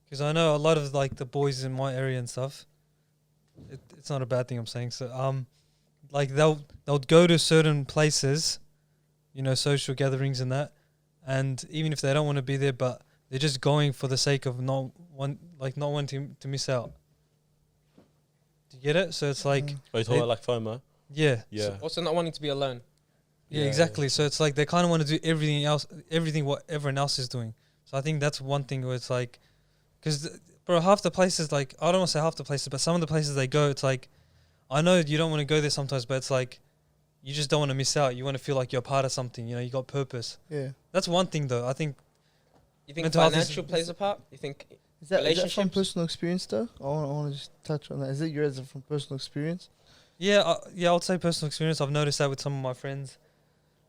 [SPEAKER 5] because I know a lot of like the boys in my area and stuff. It's not a bad thing I'm saying. So like they'll go to certain places, you know, social gatherings and that, and even if they don't want to be there, but they're just going for the sake of not wanting to miss out. Do you get it? So it's like
[SPEAKER 1] Are you talking about like FOMO?
[SPEAKER 5] Yeah.
[SPEAKER 1] Yeah.
[SPEAKER 2] Also not wanting to be alone.
[SPEAKER 5] Yeah, exactly. So it's like they kind of want to do everything what everyone else is doing. So I think that's one thing where it's like, because bro, half the places, like, I don't want to say half the places, but some of the places they go, it's like, I know you don't want to go there sometimes, but it's like, you just don't want to miss out. You want to feel like you're part of something, you know, you got purpose.
[SPEAKER 3] Yeah.
[SPEAKER 5] That's one thing though. I think.
[SPEAKER 2] You think financial plays a part? You think
[SPEAKER 3] is that from
[SPEAKER 2] relationships?
[SPEAKER 3] personal experience though? I want to just touch on that. Is it yours from personal experience?
[SPEAKER 5] Yeah, I would say personal experience. I've noticed that with some of my friends.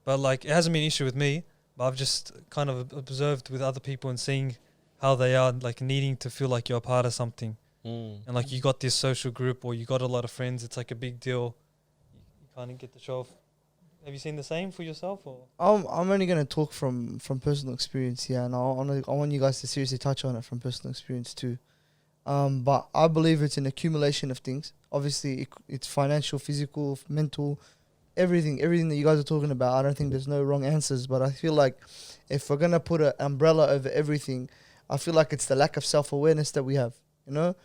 [SPEAKER 5] But like, it hasn't been an issue with me, but I've just kind of observed with other people and seeing how they are, like needing to feel like you're a part of something. And like you got this social group or you got a lot of friends, it's like a big deal. You kind of get to show off. Have you seen the same for yourself? Or
[SPEAKER 3] I'm only going to talk from personal experience here, and I want you guys to seriously touch on it from personal experience too. But I believe it's an accumulation of things. Obviously, it's financial, physical, mental, everything that you guys are talking about. I don't think there's no wrong answers, but I feel like if we're gonna put an umbrella over everything, I feel like it's the lack of self-awareness that we have. You know,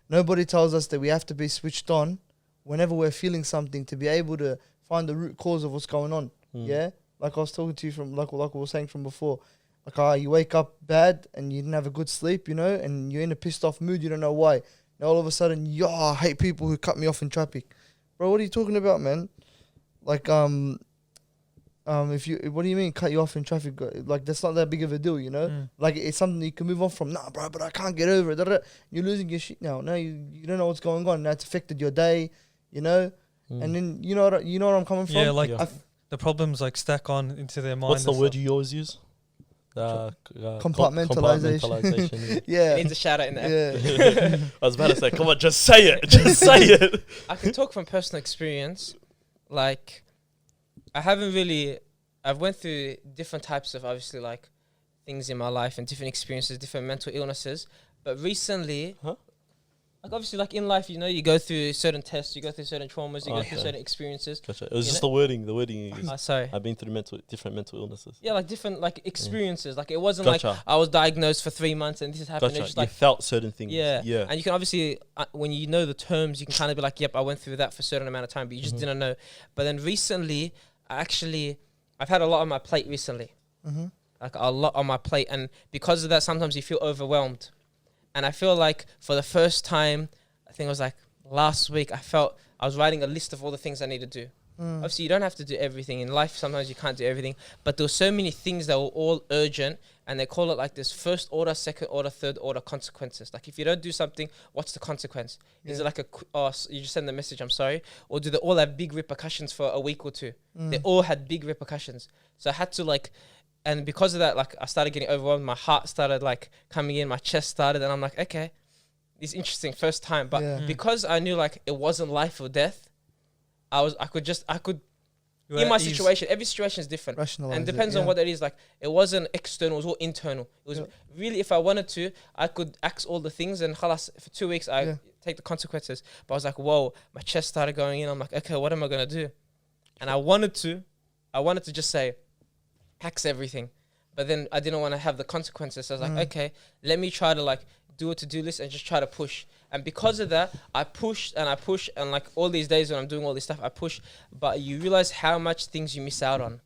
[SPEAKER 3] nobody tells us that we have to be switched on whenever we're feeling something to be able to find the root cause of what's going on. Yeah, like I was talking to you from like we were saying from before. Like, you wake up bad and you didn't have a good sleep, you know, and you're in a pissed off mood. You don't know why. Now all of a sudden, I hate people who cut me off in traffic, bro. What are you talking about, man? Like, what do you mean cut you off in traffic? Like, that's not that big of a deal, you know? Like, it's something you can move on from. Nah, bro, but I can't get over it. You're losing your shit now. Now you don't know what's going on. Now it's affected your day, you know? And then, you know what I'm coming from?
[SPEAKER 5] yeah, like the problems like stack on into their mind.
[SPEAKER 1] What's the word you always use?
[SPEAKER 3] Compartmentalization. Yeah.
[SPEAKER 2] It needs a shout out in there.
[SPEAKER 3] Yeah.
[SPEAKER 1] I was about to say, come on, just say it. Just say it.
[SPEAKER 2] I can talk from personal experience. Like, I've went through different types of, obviously, like, things in my life and different experiences, different mental illnesses. But recently, Like obviously, like in life, you know, you go through certain tests, you go through certain traumas, you go through
[SPEAKER 1] Okay.
[SPEAKER 2] certain experiences.
[SPEAKER 1] Gotcha. It was
[SPEAKER 2] You
[SPEAKER 1] just
[SPEAKER 2] know-
[SPEAKER 1] the wording. The wording is.
[SPEAKER 2] Sorry.
[SPEAKER 1] I've been through different mental illnesses.
[SPEAKER 2] Yeah, like different like experiences. Like it wasn't
[SPEAKER 1] Gotcha.
[SPEAKER 2] like I was diagnosed for 3 months and this has happened.
[SPEAKER 1] Gotcha.
[SPEAKER 2] It's just
[SPEAKER 1] You
[SPEAKER 2] like
[SPEAKER 1] felt certain things.
[SPEAKER 2] yeah,
[SPEAKER 1] Yeah.
[SPEAKER 2] And you can obviously when you know the terms, you can kind of be like, yep, I went through that for a certain amount of time, but you just didn't know. But then recently, I've had a lot on my plate recently.
[SPEAKER 3] Mm-hmm.
[SPEAKER 2] Like a lot on my plate, and because of that, sometimes you feel overwhelmed. And I feel like for the first time, I think it was like last week, I was writing a list of all the things I need to do. Obviously, you don't have to do everything in life. Sometimes you can't do everything, but there were so many things that were all urgent, and they call it like this: first order, second order, third order consequences. Like if you don't do something, what's the consequence? Is it like you just send the message, I'm sorry, or do they all have big repercussions for a week or two? They all had big repercussions, so I had to like. And because of that, like I started getting overwhelmed. My heart started like coming in, my chest started, and I'm like, okay, it's interesting, first time. But
[SPEAKER 3] Yeah.
[SPEAKER 2] because I knew like it wasn't life or death, I could
[SPEAKER 5] You
[SPEAKER 2] in
[SPEAKER 5] were
[SPEAKER 2] my
[SPEAKER 5] at ease.
[SPEAKER 2] situation. Every situation is different,
[SPEAKER 3] Rationalize
[SPEAKER 2] and
[SPEAKER 3] it,
[SPEAKER 2] depends on
[SPEAKER 3] yeah.
[SPEAKER 2] what it is. Like it wasn't external; it was all internal. It was
[SPEAKER 3] Yeah.
[SPEAKER 2] really, if I wanted to, I could axe all the things, and khalas, for 2 weeks I
[SPEAKER 3] Yeah.
[SPEAKER 2] take the consequences. But I was like, whoa, my chest started going in. I'm like, okay, what am I gonna do? And I wanted to just say, axe everything. But then I didn't want to have the consequences. So I was like, okay, let me try to like do a to-do list and just try to push. And because of that, I pushed and like all these days when I'm doing all this stuff, I push. But you realize how much things you miss out on.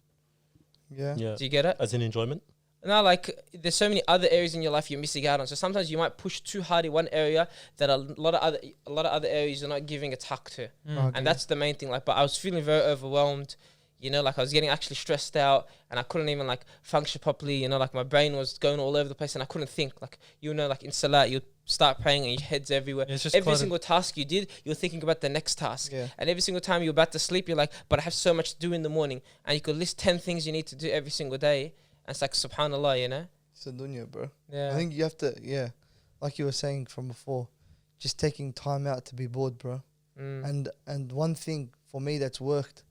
[SPEAKER 3] Yeah.
[SPEAKER 1] Yeah.
[SPEAKER 2] Do you get it?
[SPEAKER 1] As in enjoyment.
[SPEAKER 2] Now, like there's so many other areas in your life you're missing out on. So sometimes you might push too hard in one area that a lot of other areas you're not giving a tuck to.
[SPEAKER 3] Okay.
[SPEAKER 2] And that's the main thing. Like, but I was feeling very overwhelmed. You know, like I was getting actually stressed out, and I couldn't even like function properly. You know, like my brain was going all over the place, and I couldn't think. Like you know, like in Salat, you start praying and your head's everywhere.
[SPEAKER 5] Yeah, it's just
[SPEAKER 2] Every
[SPEAKER 5] cluttered.
[SPEAKER 2] single task you did, you're thinking about the next task.
[SPEAKER 3] Yeah.
[SPEAKER 2] And every single time you're about to sleep, you're like, but I have so much to do in the morning. And you could list 10 things you need to do every single day. And it's like, subhanAllah, you know?
[SPEAKER 3] It's a dunya, bro.
[SPEAKER 2] Yeah.
[SPEAKER 3] I think you have to, like you were saying from before, just taking time out to be bored, bro. And one thing for me that's worked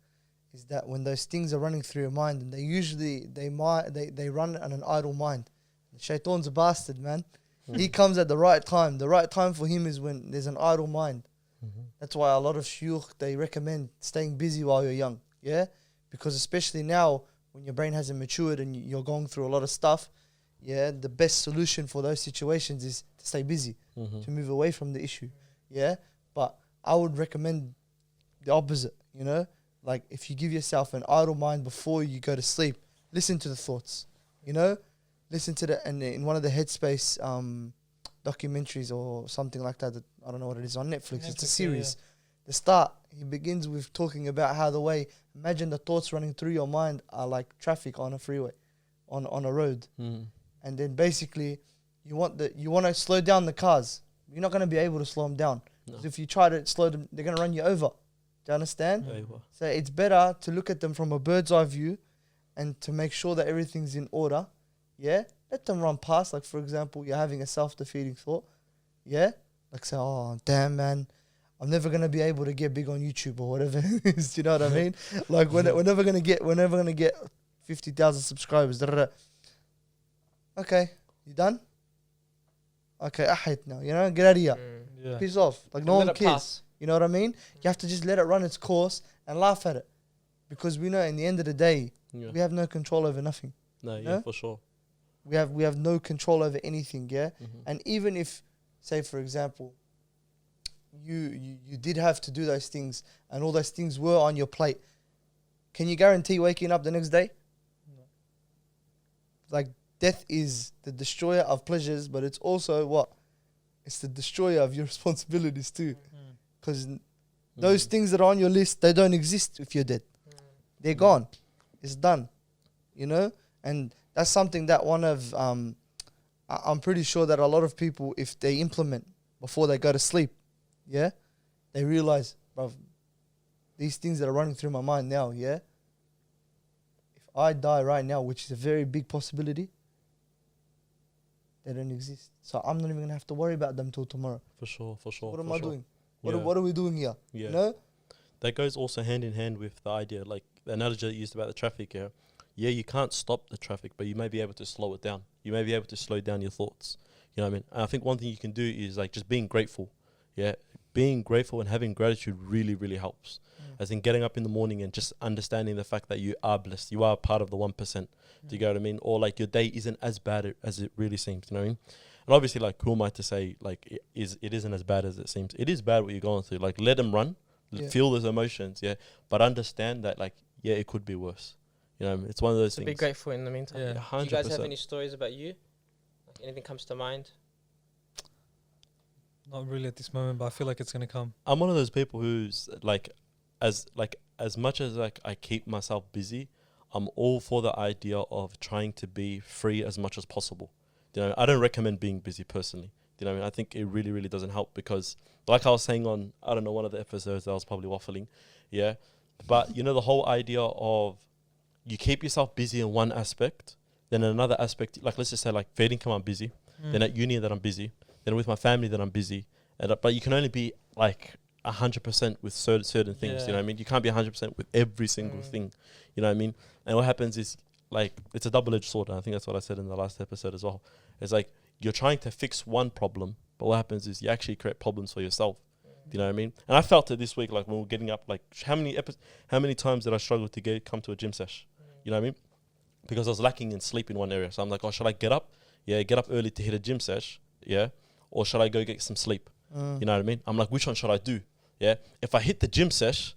[SPEAKER 3] is that when those things are running through your mind, and they run on an idle mind. The shaitan's a bastard, man. He comes at the right time. The right time for him is when there's an idle mind. That's why a lot of shuyukh, they recommend staying busy while you're young. Yeah? Because especially now, when your brain hasn't matured and you're going through a lot of stuff, yeah, the best solution for those situations is to stay busy, to move away from the issue. Yeah? But I would recommend the opposite, you know? Like if you give yourself an idle mind before you go to sleep, listen to the thoughts, you know? Listen to and in one of the Headspace documentaries or something like that, I don't know what it is, on Netflix, it's a series. The start, he begins with talking about how imagine the thoughts running through your mind are like traffic on a freeway, on a road. And then basically you want to slow down the cars. You're not going to be able to slow them down. Because if you try to slow them, they're going to run you over. Do you understand? So it's better to look at them from a bird's eye view and to make sure that everything's in order. Yeah? Let them run past. Like, for example, you're having a self-defeating thought. Yeah? Like, say, oh, damn, man. I'm never going to be able to get big on YouTube or whatever it is. Do you know what I mean? Like, we're never going to get 50,000 subscribers. Okay. You done? Okay, ahit now. You know? Get out of here.
[SPEAKER 5] Yeah.
[SPEAKER 3] Piss off. Like, no
[SPEAKER 2] Let
[SPEAKER 3] one
[SPEAKER 2] it
[SPEAKER 3] cares.
[SPEAKER 2] pass.
[SPEAKER 3] You know what I mean? You have to just let it run its course and laugh at it. Because we know in the end of the day, we have no control over nothing.
[SPEAKER 1] No, for sure.
[SPEAKER 3] We have no control over anything, yeah? And even if, say for example, you did have to do those things and all those things were on your plate, can you guarantee waking up the next day? No. Like, death is the destroyer of pleasures, but it's also what? It's the destroyer of your responsibilities too. Because those things that are on your list, they don't exist if you're dead. They're gone. It's done. You know? And that's something that I'm pretty sure that a lot of people, if they implement before they go to sleep, yeah, they realize, bruv, these things that are running through my mind now, yeah, if I die right now, which is a very big possibility, they don't exist. So I'm not even going to have to worry about them till tomorrow.
[SPEAKER 1] For sure.
[SPEAKER 3] What am I doing?
[SPEAKER 1] Yeah.
[SPEAKER 3] What are we doing here?
[SPEAKER 1] Yeah.
[SPEAKER 3] You know?
[SPEAKER 1] That goes also hand in hand with the idea, like the analogy that you used about the traffic. Yeah, you can't stop the traffic, but you may be able to slow it down. You may be able to slow down your thoughts. You know what I mean? And I think one thing you can do is like just being grateful. Yeah, being grateful and having gratitude really, really helps. As in getting up in the morning and just understanding the fact that you are blessed, you are part of the 1%. Do you get what I mean? Or like your day isn't as bad as it really seems. You know what I mean? And obviously, like, who am I to say like it isn't as bad as it seems? It is bad what you're going through. Like, let them run, feel those emotions, but understand that like it could be worse. You know, it's one of those
[SPEAKER 2] So
[SPEAKER 1] things.
[SPEAKER 2] be grateful in the meantime.
[SPEAKER 5] Yeah.
[SPEAKER 1] 100%.
[SPEAKER 2] Do you guys have any stories about you? Like anything comes to mind?
[SPEAKER 5] Not really at this moment, but I feel like it's gonna come.
[SPEAKER 1] I'm one of those people who's as much as like I keep myself busy, I'm all for the idea of trying to be free as much as possible. You know, I don't recommend being busy personally. You know, what I mean, I think it really, really doesn't help because, like I was saying on, I don't know, one of the episodes, I was probably waffling, but you know, the whole idea of you keep yourself busy in one aspect, then in another aspect, like let's just say like feeding income, I'm busy, then at uni that I'm busy, then with my family that I'm busy, but you can only be like 100% with certain things. You know what I mean? You can't be 100% with every single thing. You know what I mean? And what happens is like it's a double-edged sword. And I think that's what I said in the last episode as well. It's like you're trying to fix one problem, but what happens is you actually create problems for yourself. Do you know what I mean? And I felt it this week, like when we were getting up, like how many times did I struggle to come to a gym sesh? You know what I mean? Because I was lacking in sleep in one area. So I'm like, oh, should I get up? Yeah, get up early to hit a gym sesh. Yeah. Or should I go get some sleep? You know what I mean? I'm like, which one should I do? Yeah. If I hit the gym sesh,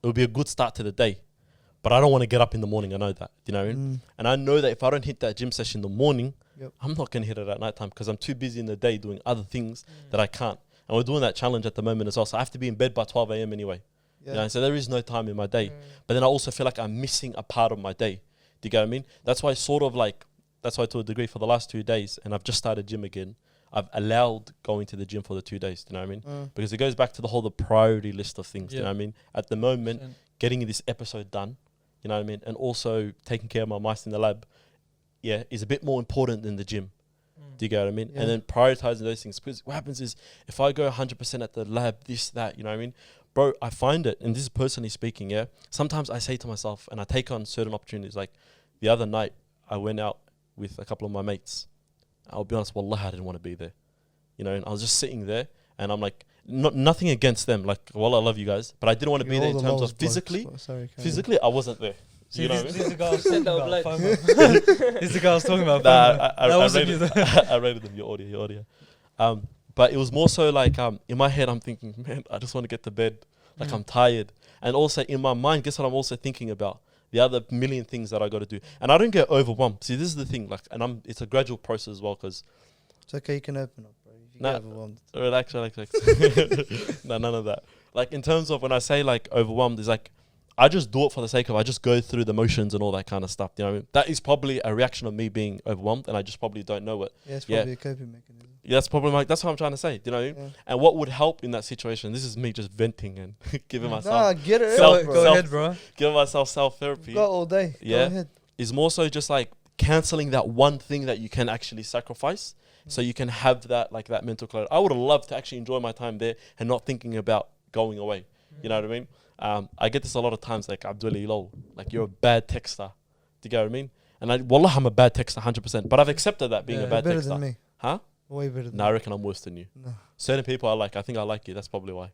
[SPEAKER 1] it would be a good start to the day. But I don't want to get up in the morning. I know that. Do you know what I mean? And I know that if I don't hit that gym session in the morning, I'm not going to hit it at night time because I'm too busy in the day doing other things that I can't. And we're doing that challenge at the moment as well. So I have to be in bed by 12 a.m. anyway. You know, so there is no time in my day. But then I also feel like I'm missing a part of my day. Do you get what I mean? That's why that's why to a degree for the last 2 days, and I've just started gym again, I've allowed going to the gym for the 2 days. Do you know what I mean? Because it goes back to the priority list of things. Do you know what I mean? At the moment, getting this episode done, you know what I mean? And also taking care of my mice in the lab, is a bit more important than the gym. Do you get what I mean? And then prioritizing those things. Because what happens is if I go 100% at the lab, this, that, you know what I mean? Bro, I find it, and this is personally speaking, sometimes I say to myself, and I take on certain opportunities. Like the other night, I went out with a couple of my mates. I'll be honest, wallah, I didn't want to be there. You know, and I was just sitting there, and I'm like, nothing against them. Like, wallah, I love you guys. But I didn't want to be there in terms of physically. Physically, I wasn't there.
[SPEAKER 5] See,
[SPEAKER 1] you know
[SPEAKER 5] this is the guy I was talking about.
[SPEAKER 2] Like-
[SPEAKER 5] This is the guy I was talking about.
[SPEAKER 1] I rated them, your audio. But it was more so like in my head, I'm thinking, man, I just want to get to bed. Like I'm tired. And also in my mind, guess what I'm also thinking about? The other million things that I got to do. And I don't get overwhelmed. See, this is the thing. Like, and it's a gradual process as well because...
[SPEAKER 3] It's okay, you can open up, bro. If you get overwhelmed.
[SPEAKER 1] Relax. No, none of that. Like in terms of when I say like overwhelmed, it's like I just do it for the sake of I just go through the motions and all that kind of stuff. You know what I mean? That is probably a reaction of me being overwhelmed and I just probably don't know it.
[SPEAKER 3] Yeah, it's probably a coping mechanism.
[SPEAKER 1] Yeah, that's probably that's what I'm trying to say. Do you know what I mean? And what would help in that situation? This is me just venting and giving myself
[SPEAKER 3] Nah, get it
[SPEAKER 5] Go
[SPEAKER 3] out, bro.
[SPEAKER 5] ahead, bro.
[SPEAKER 1] giving myself self-therapy.
[SPEAKER 3] Got all day.
[SPEAKER 1] Yeah.
[SPEAKER 3] Go ahead.
[SPEAKER 1] Is more so just like cancelling that one thing that you can actually sacrifice so you can have that like that mental clarity. I would have loved to actually enjoy my time there and not thinking about going away. You know what I mean? I get this a lot of times, like, Abdullah, lol, like, you're a bad texter. Do you get what I mean? And wallah, I'm a bad texter, 100%. But I've accepted that being a bad
[SPEAKER 3] better
[SPEAKER 1] texter.
[SPEAKER 3] than me.
[SPEAKER 1] Huh?
[SPEAKER 3] Way better than
[SPEAKER 1] No, I reckon I'm worse than you.
[SPEAKER 3] No.
[SPEAKER 1] Certain people I think I like you. That's probably why.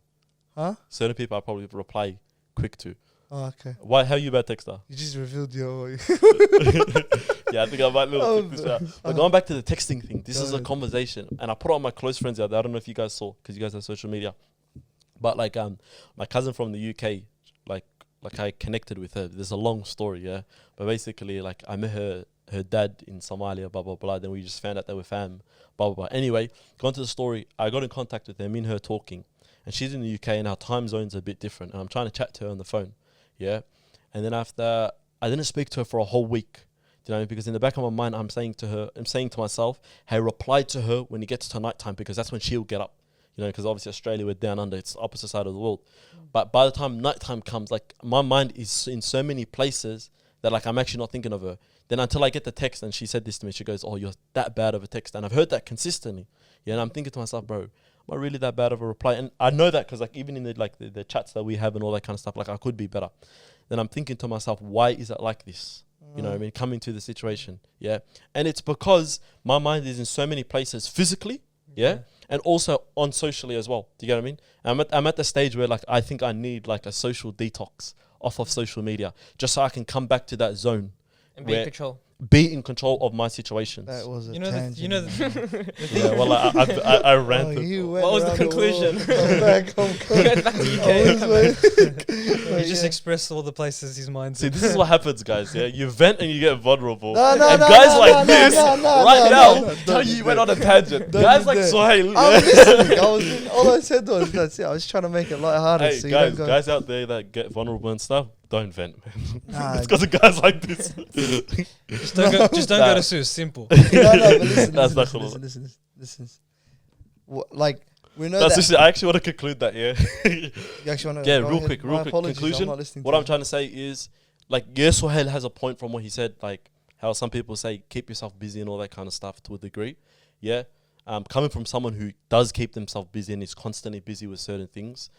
[SPEAKER 3] Huh?
[SPEAKER 1] Certain people I probably reply quick to.
[SPEAKER 3] Oh, okay.
[SPEAKER 1] Why? How you a bad texter?
[SPEAKER 3] You just revealed your...
[SPEAKER 1] Yeah, I think I might little pick this out. But going back to the texting thing, this is a conversation. And I put it on my close friends out there. I don't know if you guys saw, because you guys have social media. But like my cousin from the UK, like I connected with her. There's a long story, yeah. But basically, like I met her dad in Somalia, blah blah blah. Then we just found out they were fam, blah blah blah. Anyway, going to the story, I got in contact with her, me and her talking, and she's in the UK and our time zones are a bit different. And I'm trying to chat to her on the phone, yeah. And then after, I didn't speak to her for a whole week. Do you know, because in the back of my mind, I'm saying to myself, hey, reply to her when it gets to nighttime because that's when she'll get up. You know, because obviously Australia, we're down under, it's opposite side of the world. But by the time nighttime comes, like my mind is in so many places that like I'm actually not thinking of her. Then until I get the text and she said this to me, she goes, oh, you're that bad of a text. And I've heard that consistently. Yeah, and I'm thinking to myself, bro, am I really that bad of a reply? And I know that because like even in the chats that we have and all that kind of stuff, like I could be better. Then I'm thinking to myself, why is it like this? You know what I mean? Coming to the situation. Yeah. And it's because my mind is in so many places physically. Yeah. and also on socially as well. Do you get what I mean? I'm at the stage where like I think I need like a social detox off of social media just so I can come back to that zone,
[SPEAKER 2] And be in
[SPEAKER 1] where-
[SPEAKER 2] control.
[SPEAKER 1] be in control of my situations.
[SPEAKER 3] That was a
[SPEAKER 5] You know,
[SPEAKER 3] tangent.
[SPEAKER 1] Yeah, well, I
[SPEAKER 3] Oh,
[SPEAKER 1] ranted.
[SPEAKER 3] you went
[SPEAKER 2] What was the
[SPEAKER 3] around
[SPEAKER 2] conclusion?
[SPEAKER 3] world. Come back,
[SPEAKER 2] Get back to
[SPEAKER 3] I
[SPEAKER 2] UK.
[SPEAKER 3] was waiting.
[SPEAKER 5] He just expressed all the places his mind's
[SPEAKER 1] See,
[SPEAKER 5] in.
[SPEAKER 1] this is what happens, guys. Yeah, you vent and you get vulnerable.
[SPEAKER 3] No, no,
[SPEAKER 1] and
[SPEAKER 3] no,
[SPEAKER 1] guys
[SPEAKER 3] no,
[SPEAKER 1] like
[SPEAKER 3] no,
[SPEAKER 1] this
[SPEAKER 3] no, no,
[SPEAKER 1] right
[SPEAKER 3] no,
[SPEAKER 1] now
[SPEAKER 3] no, no,
[SPEAKER 1] tell
[SPEAKER 3] don't
[SPEAKER 1] you
[SPEAKER 3] do
[SPEAKER 1] you went
[SPEAKER 3] that.
[SPEAKER 1] on a tangent.
[SPEAKER 3] Don't
[SPEAKER 1] Guys
[SPEAKER 3] do
[SPEAKER 1] like
[SPEAKER 3] that.
[SPEAKER 1] Sohail.
[SPEAKER 3] I'm listening. All I said was that's it. I was trying to make it lighthearted.
[SPEAKER 1] Hey,
[SPEAKER 3] so you don't go.
[SPEAKER 1] guys out there that get vulnerable and stuff, don't vent, man.
[SPEAKER 3] Nah,
[SPEAKER 1] It's because of guys like this.
[SPEAKER 5] Just don't go. Just don't
[SPEAKER 1] Nah.
[SPEAKER 5] go to Sue. Simple.
[SPEAKER 3] no, but listen,
[SPEAKER 1] That's
[SPEAKER 3] listen,
[SPEAKER 1] not
[SPEAKER 3] listen. Like we know
[SPEAKER 1] That's
[SPEAKER 3] that.
[SPEAKER 1] just, I actually want to conclude that, yeah.
[SPEAKER 3] You actually want to
[SPEAKER 1] Yeah, real quick. Conclusion. What I'm trying to say is, like, yes, Sohail has a point from what he said, like how some people say keep yourself busy and all that kind of stuff to a degree. Yeah. Coming from someone who does keep themselves busy and is constantly busy with certain things,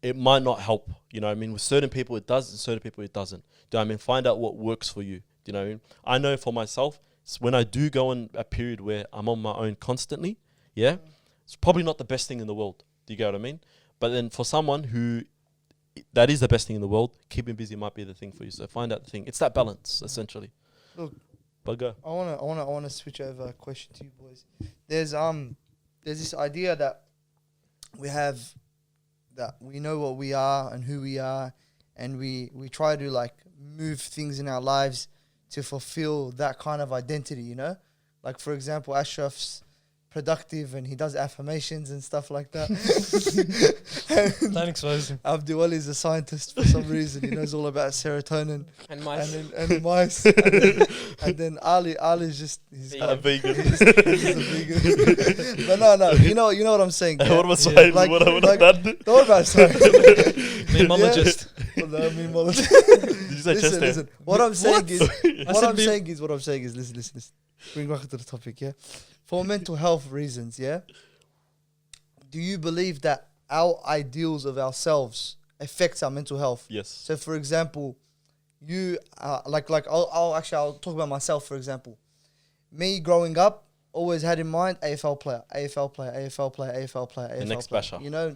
[SPEAKER 1] it might not help. You know what I mean? With certain people it does, and certain people it doesn't. Do you know what I mean? Find out what works for you. Do you know what I mean? I know for myself, when I do go in a period where I'm on my own constantly, yeah, it's probably not the best thing in the world. Do you get what I mean? But then for someone who that is the best thing in the world, keeping busy might be the thing for you. So find out the thing. It's that balance, essentially.
[SPEAKER 3] Look,
[SPEAKER 1] but go.
[SPEAKER 3] I wanna switch over a question to you boys. There's this idea that we have, that we know what we are and who we are, and we try to like move things in our lives to fulfill that kind of identity, you know? Like for example, Ashraf's productive and he does affirmations and stuff like that.
[SPEAKER 5] Don't expose him.
[SPEAKER 3] Abdul is a scientist for some reason. He knows all about serotonin
[SPEAKER 2] And mice.
[SPEAKER 3] and mice. and then Ali's just he's
[SPEAKER 2] Vegan.
[SPEAKER 1] Vegan.
[SPEAKER 3] he's a vegan. But no, you know what I'm saying.
[SPEAKER 1] What
[SPEAKER 3] Yeah?
[SPEAKER 1] about Sohail?
[SPEAKER 3] Like-
[SPEAKER 1] What about
[SPEAKER 3] like-
[SPEAKER 1] that?
[SPEAKER 3] Don't worry about science.
[SPEAKER 5] Memologist.
[SPEAKER 3] Well, no, memologist.
[SPEAKER 1] Did you say chest
[SPEAKER 3] Listen,
[SPEAKER 1] hair?
[SPEAKER 3] listen. What I'm saying is, what
[SPEAKER 5] said
[SPEAKER 3] I'm
[SPEAKER 5] mem-
[SPEAKER 3] saying is, what I'm saying is, listen. Bring back to the topic, yeah. For mental health reasons, yeah. Do you believe that our ideals of ourselves affects our mental health?
[SPEAKER 1] Yes.
[SPEAKER 3] So, for example, you I'll talk about myself. For example, me growing up always had in mind AFL player.
[SPEAKER 1] The next basher.
[SPEAKER 3] You know,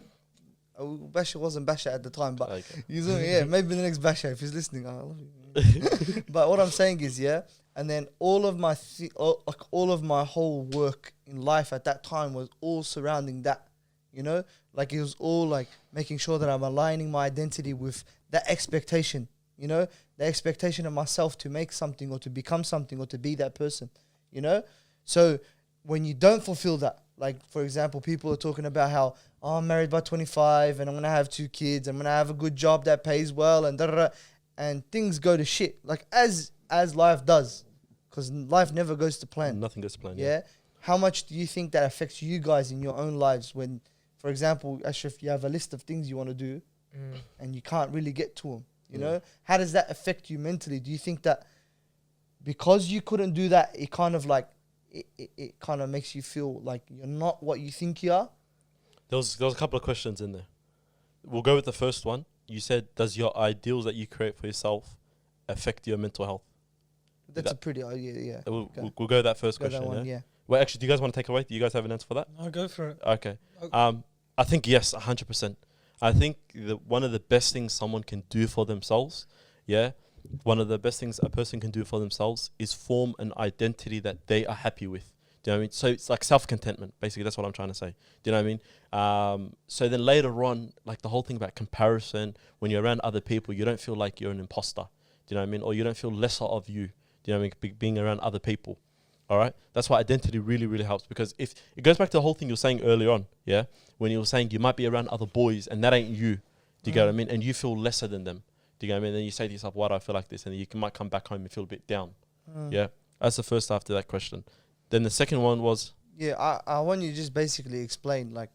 [SPEAKER 3] Basher wasn't Basher at the time, but
[SPEAKER 1] Okay.
[SPEAKER 3] yeah, maybe the next Basher if he's listening. I love you. But what I'm saying is, yeah, and then all of my whole work in life at that time was all surrounding that. You know, like it was all like making sure that I'm aligning my identity with that expectation, you know, the expectation of myself to make something or to become something or to be that person, you know? So when you don't fulfill that, like for example, people are talking about how, oh, I'm married by 25 and I'm going to have 2 kids. I'm going to have a good job that pays well and da-da-da, and things go to shit. Like as life does, because life never goes to plan.
[SPEAKER 1] Nothing goes to plan.
[SPEAKER 3] Yeah. How much do you think that affects you guys in your own lives when, for example, Ashraf, you have a list of things you want to do and you can't really get to them, you know? How does that affect you mentally? Do you think that because you couldn't do that, it kind of like, it kind of makes you feel like you're not what you think you are?
[SPEAKER 1] There was a couple of questions in there. We'll go with the first one. You said, does your ideals that you create for yourself affect your mental health?
[SPEAKER 3] That's a pretty idea, yeah.
[SPEAKER 1] We'll
[SPEAKER 3] Okay.
[SPEAKER 1] go with that first
[SPEAKER 3] Go
[SPEAKER 1] question.
[SPEAKER 3] that one,
[SPEAKER 1] yeah?
[SPEAKER 3] yeah.
[SPEAKER 1] Well, actually, do you guys want to take away? Do you guys have an answer for that?
[SPEAKER 5] I'll go for it.
[SPEAKER 1] Okay. I think yes, 100%. I think one of the best things someone can do for themselves, yeah, one of the best things a person can do for themselves is form an identity that they are happy with. Do you know what I mean? So it's like self-contentment, basically. That's what I'm trying to say. Do you know what I mean? So then later on, like the whole thing about comparison, when you're around other people, you don't feel like you're an imposter. Do you know what I mean? Or you don't feel lesser of you. Do you know what I mean? Being around other people. All right, that's why identity really, really helps, because if it goes back to the whole thing you were saying earlier on, yeah, when you were saying you might be around other boys and that ain't you, do you get what I mean? And you feel lesser than them, do you get what I mean? Then you say to yourself, why do I feel like this? And then you might come back home and feel a bit down. Yeah, that's the first after that question. Then the second one was,
[SPEAKER 3] Yeah, I want you to just basically explain, like,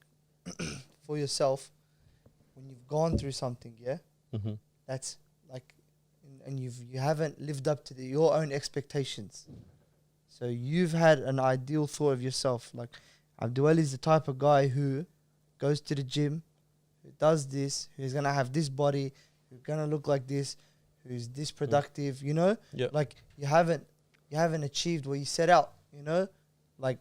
[SPEAKER 3] for yourself, when you've gone through something, yeah, that's like, and you haven't lived up to your own expectations. So you've had an ideal thought of yourself. Like, Abdul is the type of guy who goes to the gym, who does this, who's going to have this body, who's going to look like this, who's this productive, you know?
[SPEAKER 1] yeah,
[SPEAKER 3] Like, you haven't achieved what you set out, you know? Like,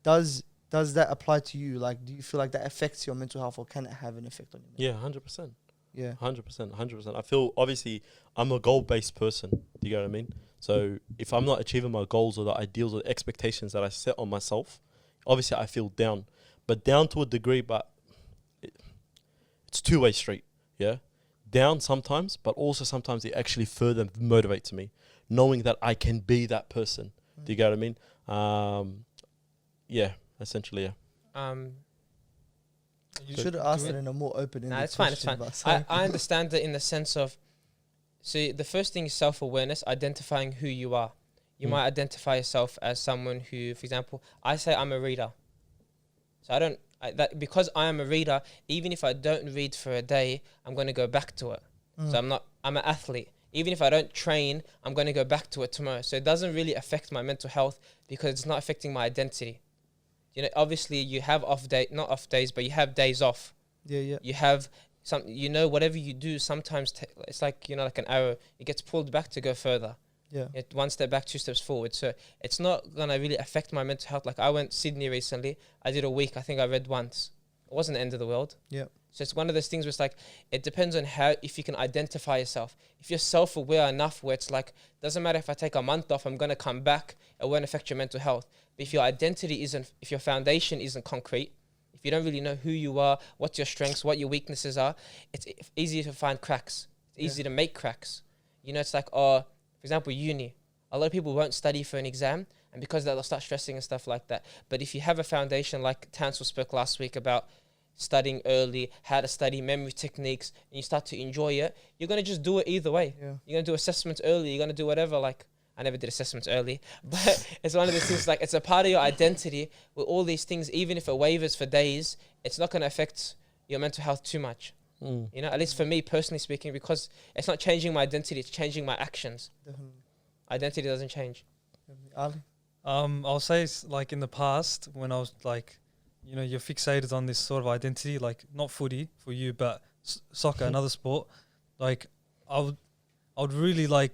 [SPEAKER 3] does does that apply to you? Like, do you feel like that affects your mental health, or can it have an effect on you?
[SPEAKER 1] Yeah, 100%.
[SPEAKER 3] Yeah.
[SPEAKER 1] 100%. 100%. I feel, obviously, I'm a goal-based person. Do you get what I mean? So if I'm not achieving my goals or the ideals or the expectations that I set on myself, obviously I feel down. But down to a degree, but it's two-way street, yeah? Down sometimes, but also sometimes it actually further motivates me, knowing that I can be that person. Do you get what I mean? Yeah, essentially, yeah.
[SPEAKER 3] You
[SPEAKER 1] So
[SPEAKER 3] should have asked it in a more open-ended
[SPEAKER 2] Nah, it's fine. It's
[SPEAKER 3] question,
[SPEAKER 2] fine.
[SPEAKER 3] but
[SPEAKER 2] I understand it in the sense of, so the first thing is self-awareness, identifying who you are. You might identify yourself as someone who, for example, I say I'm a reader. So because I am a reader, even if I don't read for a day, I'm going to go back to it. So I'm an athlete. Even if I don't train, I'm going to go back to it tomorrow. So it doesn't really affect my mental health because it's not affecting my identity. You know, obviously you have not off days, but you have days off.
[SPEAKER 3] yeah.
[SPEAKER 2] You have whatever you do, sometimes it's like, like an arrow. It gets pulled back to go further.
[SPEAKER 3] Yeah.
[SPEAKER 2] One step back, 2 steps forward. So it's not going to really affect my mental health. Like I went Sydney recently. I did a week. I think I read once. It wasn't the end of the world.
[SPEAKER 3] Yeah.
[SPEAKER 2] So it's one of those things where it's like, it depends on if you can identify yourself. If you're self-aware enough where it's like, doesn't matter if I take a month off, I'm going to come back. It won't affect your mental health. But if your identity if your foundation isn't concrete, if you don't really know who you are, what your strengths, what your weaknesses are, it's easy to find cracks. It's easy to make cracks. It's like, for example, uni. A lot of people won't study for an exam, and because of that, they'll start stressing and stuff like that. But if you have a foundation, like Tansel spoke last week about studying early, how to study, memory techniques, and you start to enjoy it, you're going to just do it either way.
[SPEAKER 3] Yeah.
[SPEAKER 2] You're going to do assessments early. You're going to do whatever. Like, I never did assessments early, but it's one of those things, like, it's a part of your identity with all these things. Even if it wavers for days, it's not going to affect your mental health too much. At least for me, personally speaking, because it's not changing my identity, it's changing my actions.
[SPEAKER 3] Definitely.
[SPEAKER 2] Identity doesn't change.
[SPEAKER 3] Ali?
[SPEAKER 5] I'll say like in the past when I was like, you're fixated on this sort of identity, like not footy for you, but soccer, another sport. Like I would really like,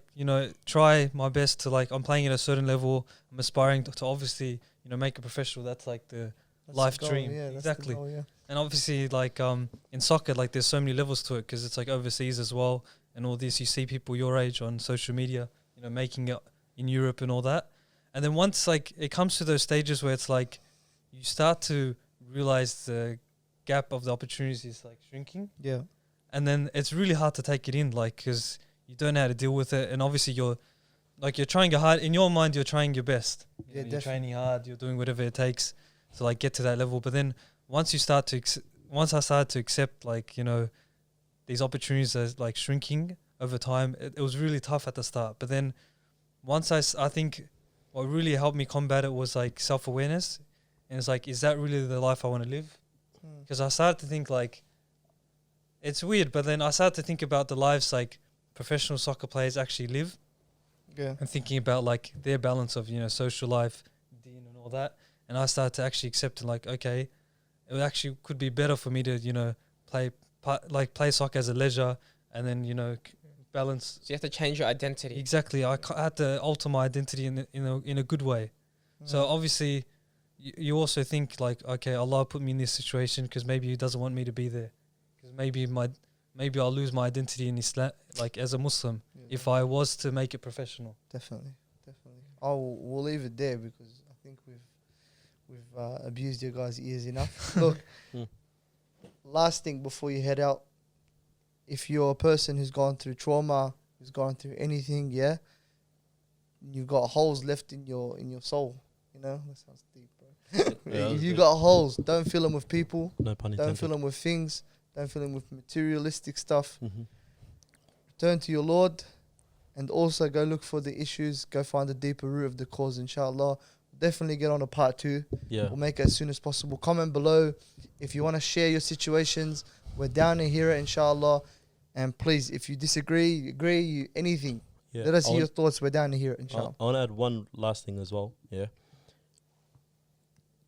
[SPEAKER 5] try my best to, like, I'm playing at a certain level. I'm aspiring to obviously, make a professional. That's like the life dream.
[SPEAKER 3] Yeah,
[SPEAKER 5] exactly.
[SPEAKER 3] That's the goal, yeah.
[SPEAKER 5] And obviously, like, in soccer, like, there's so many levels to it because it's like overseas as well, and all this. You see people your age on social media, making it in Europe and all that. And then once, like, it comes to those stages where it's like you start to realize the gap of the opportunities is like shrinking.
[SPEAKER 3] Yeah.
[SPEAKER 5] And then it's really hard to take it in, like, because you don't know how to deal with it. And obviously you're trying your hard. In your mind, you're trying your best.
[SPEAKER 3] Yeah,
[SPEAKER 5] You're training hard. You're doing whatever it takes to, like, get to that level. But then once I started to accept, like, these opportunities are, like, shrinking over time, it was really tough at the start. But then once I think what really helped me combat it was, like, self-awareness. And it's like, is that really the life I want to live? Because I started to think, like, it's weird, but then I started to think about the lives, like, professional soccer players actually live.
[SPEAKER 3] Yeah.
[SPEAKER 5] And thinking about, like, their balance of, social life, Dean and all that. And I started to actually accept it, like, okay, it actually could be better for me to, play soccer as a leisure and then, balance.
[SPEAKER 2] So you have to change your identity.
[SPEAKER 5] Exactly. I had to alter my identity in a good way. So obviously, you also think, like, okay, Allah put me in this situation because maybe He doesn't want me to be there. Because maybe I'll lose my identity in Islam, like, as a Muslim, if I was to make it professional.
[SPEAKER 3] Definitely. We'll leave it there because I think we've abused your guys' ears enough. Look, last thing before you head out, if you're a person who's gone through trauma, who's gone through anything, you've got holes left in your soul. That sounds deep, bro. If you got holes, don't fill them with people.
[SPEAKER 1] No pun intended.
[SPEAKER 3] Don't fill them with things. Don't fill them with materialistic stuff.
[SPEAKER 1] Mm-hmm.
[SPEAKER 3] Turn to your Lord, and also go look for the issues. Go find the deeper root of the cause, inshallah. Definitely get on a part 2.
[SPEAKER 1] Yeah.
[SPEAKER 3] We'll make it as soon as possible. Comment below if you want to share your situations. We're down to hear it, inshallah. And please, if you disagree, agree, anything, let us hear your thoughts. We're down to hear it, inshallah.
[SPEAKER 1] I want to add one last thing as well. Yeah.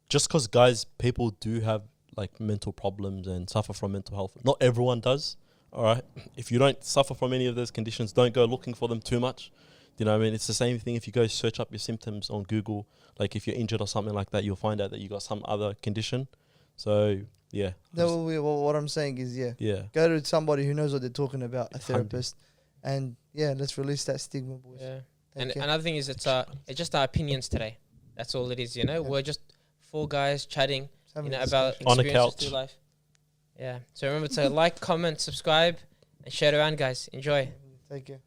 [SPEAKER 1] Just because, guys, people do have, like, mental problems and suffer from mental health. Not everyone does. All right. If you don't suffer from any of those conditions, don't go looking for them too much. You know what I mean? It's the same thing if you go search up your symptoms on Google. Like if you're injured or something like that, you'll find out that you got some other condition. So yeah,
[SPEAKER 3] What I'm saying is,
[SPEAKER 1] yeah,
[SPEAKER 3] go to somebody who knows what they're talking about, a therapist, and let's release that stigma, boys.
[SPEAKER 2] Yeah.
[SPEAKER 3] Take
[SPEAKER 2] And
[SPEAKER 3] care.
[SPEAKER 2] another thing is, it's just our opinions today. That's all it is, you know.
[SPEAKER 3] Yeah.
[SPEAKER 2] We're just four guys chatting,
[SPEAKER 3] Having
[SPEAKER 2] you know,
[SPEAKER 3] a
[SPEAKER 2] about
[SPEAKER 3] discussion.
[SPEAKER 1] On a
[SPEAKER 2] experiences
[SPEAKER 1] couch.
[SPEAKER 2] through life. Yeah. So remember to like, comment, subscribe, and share it around, guys. Enjoy.
[SPEAKER 3] Take care.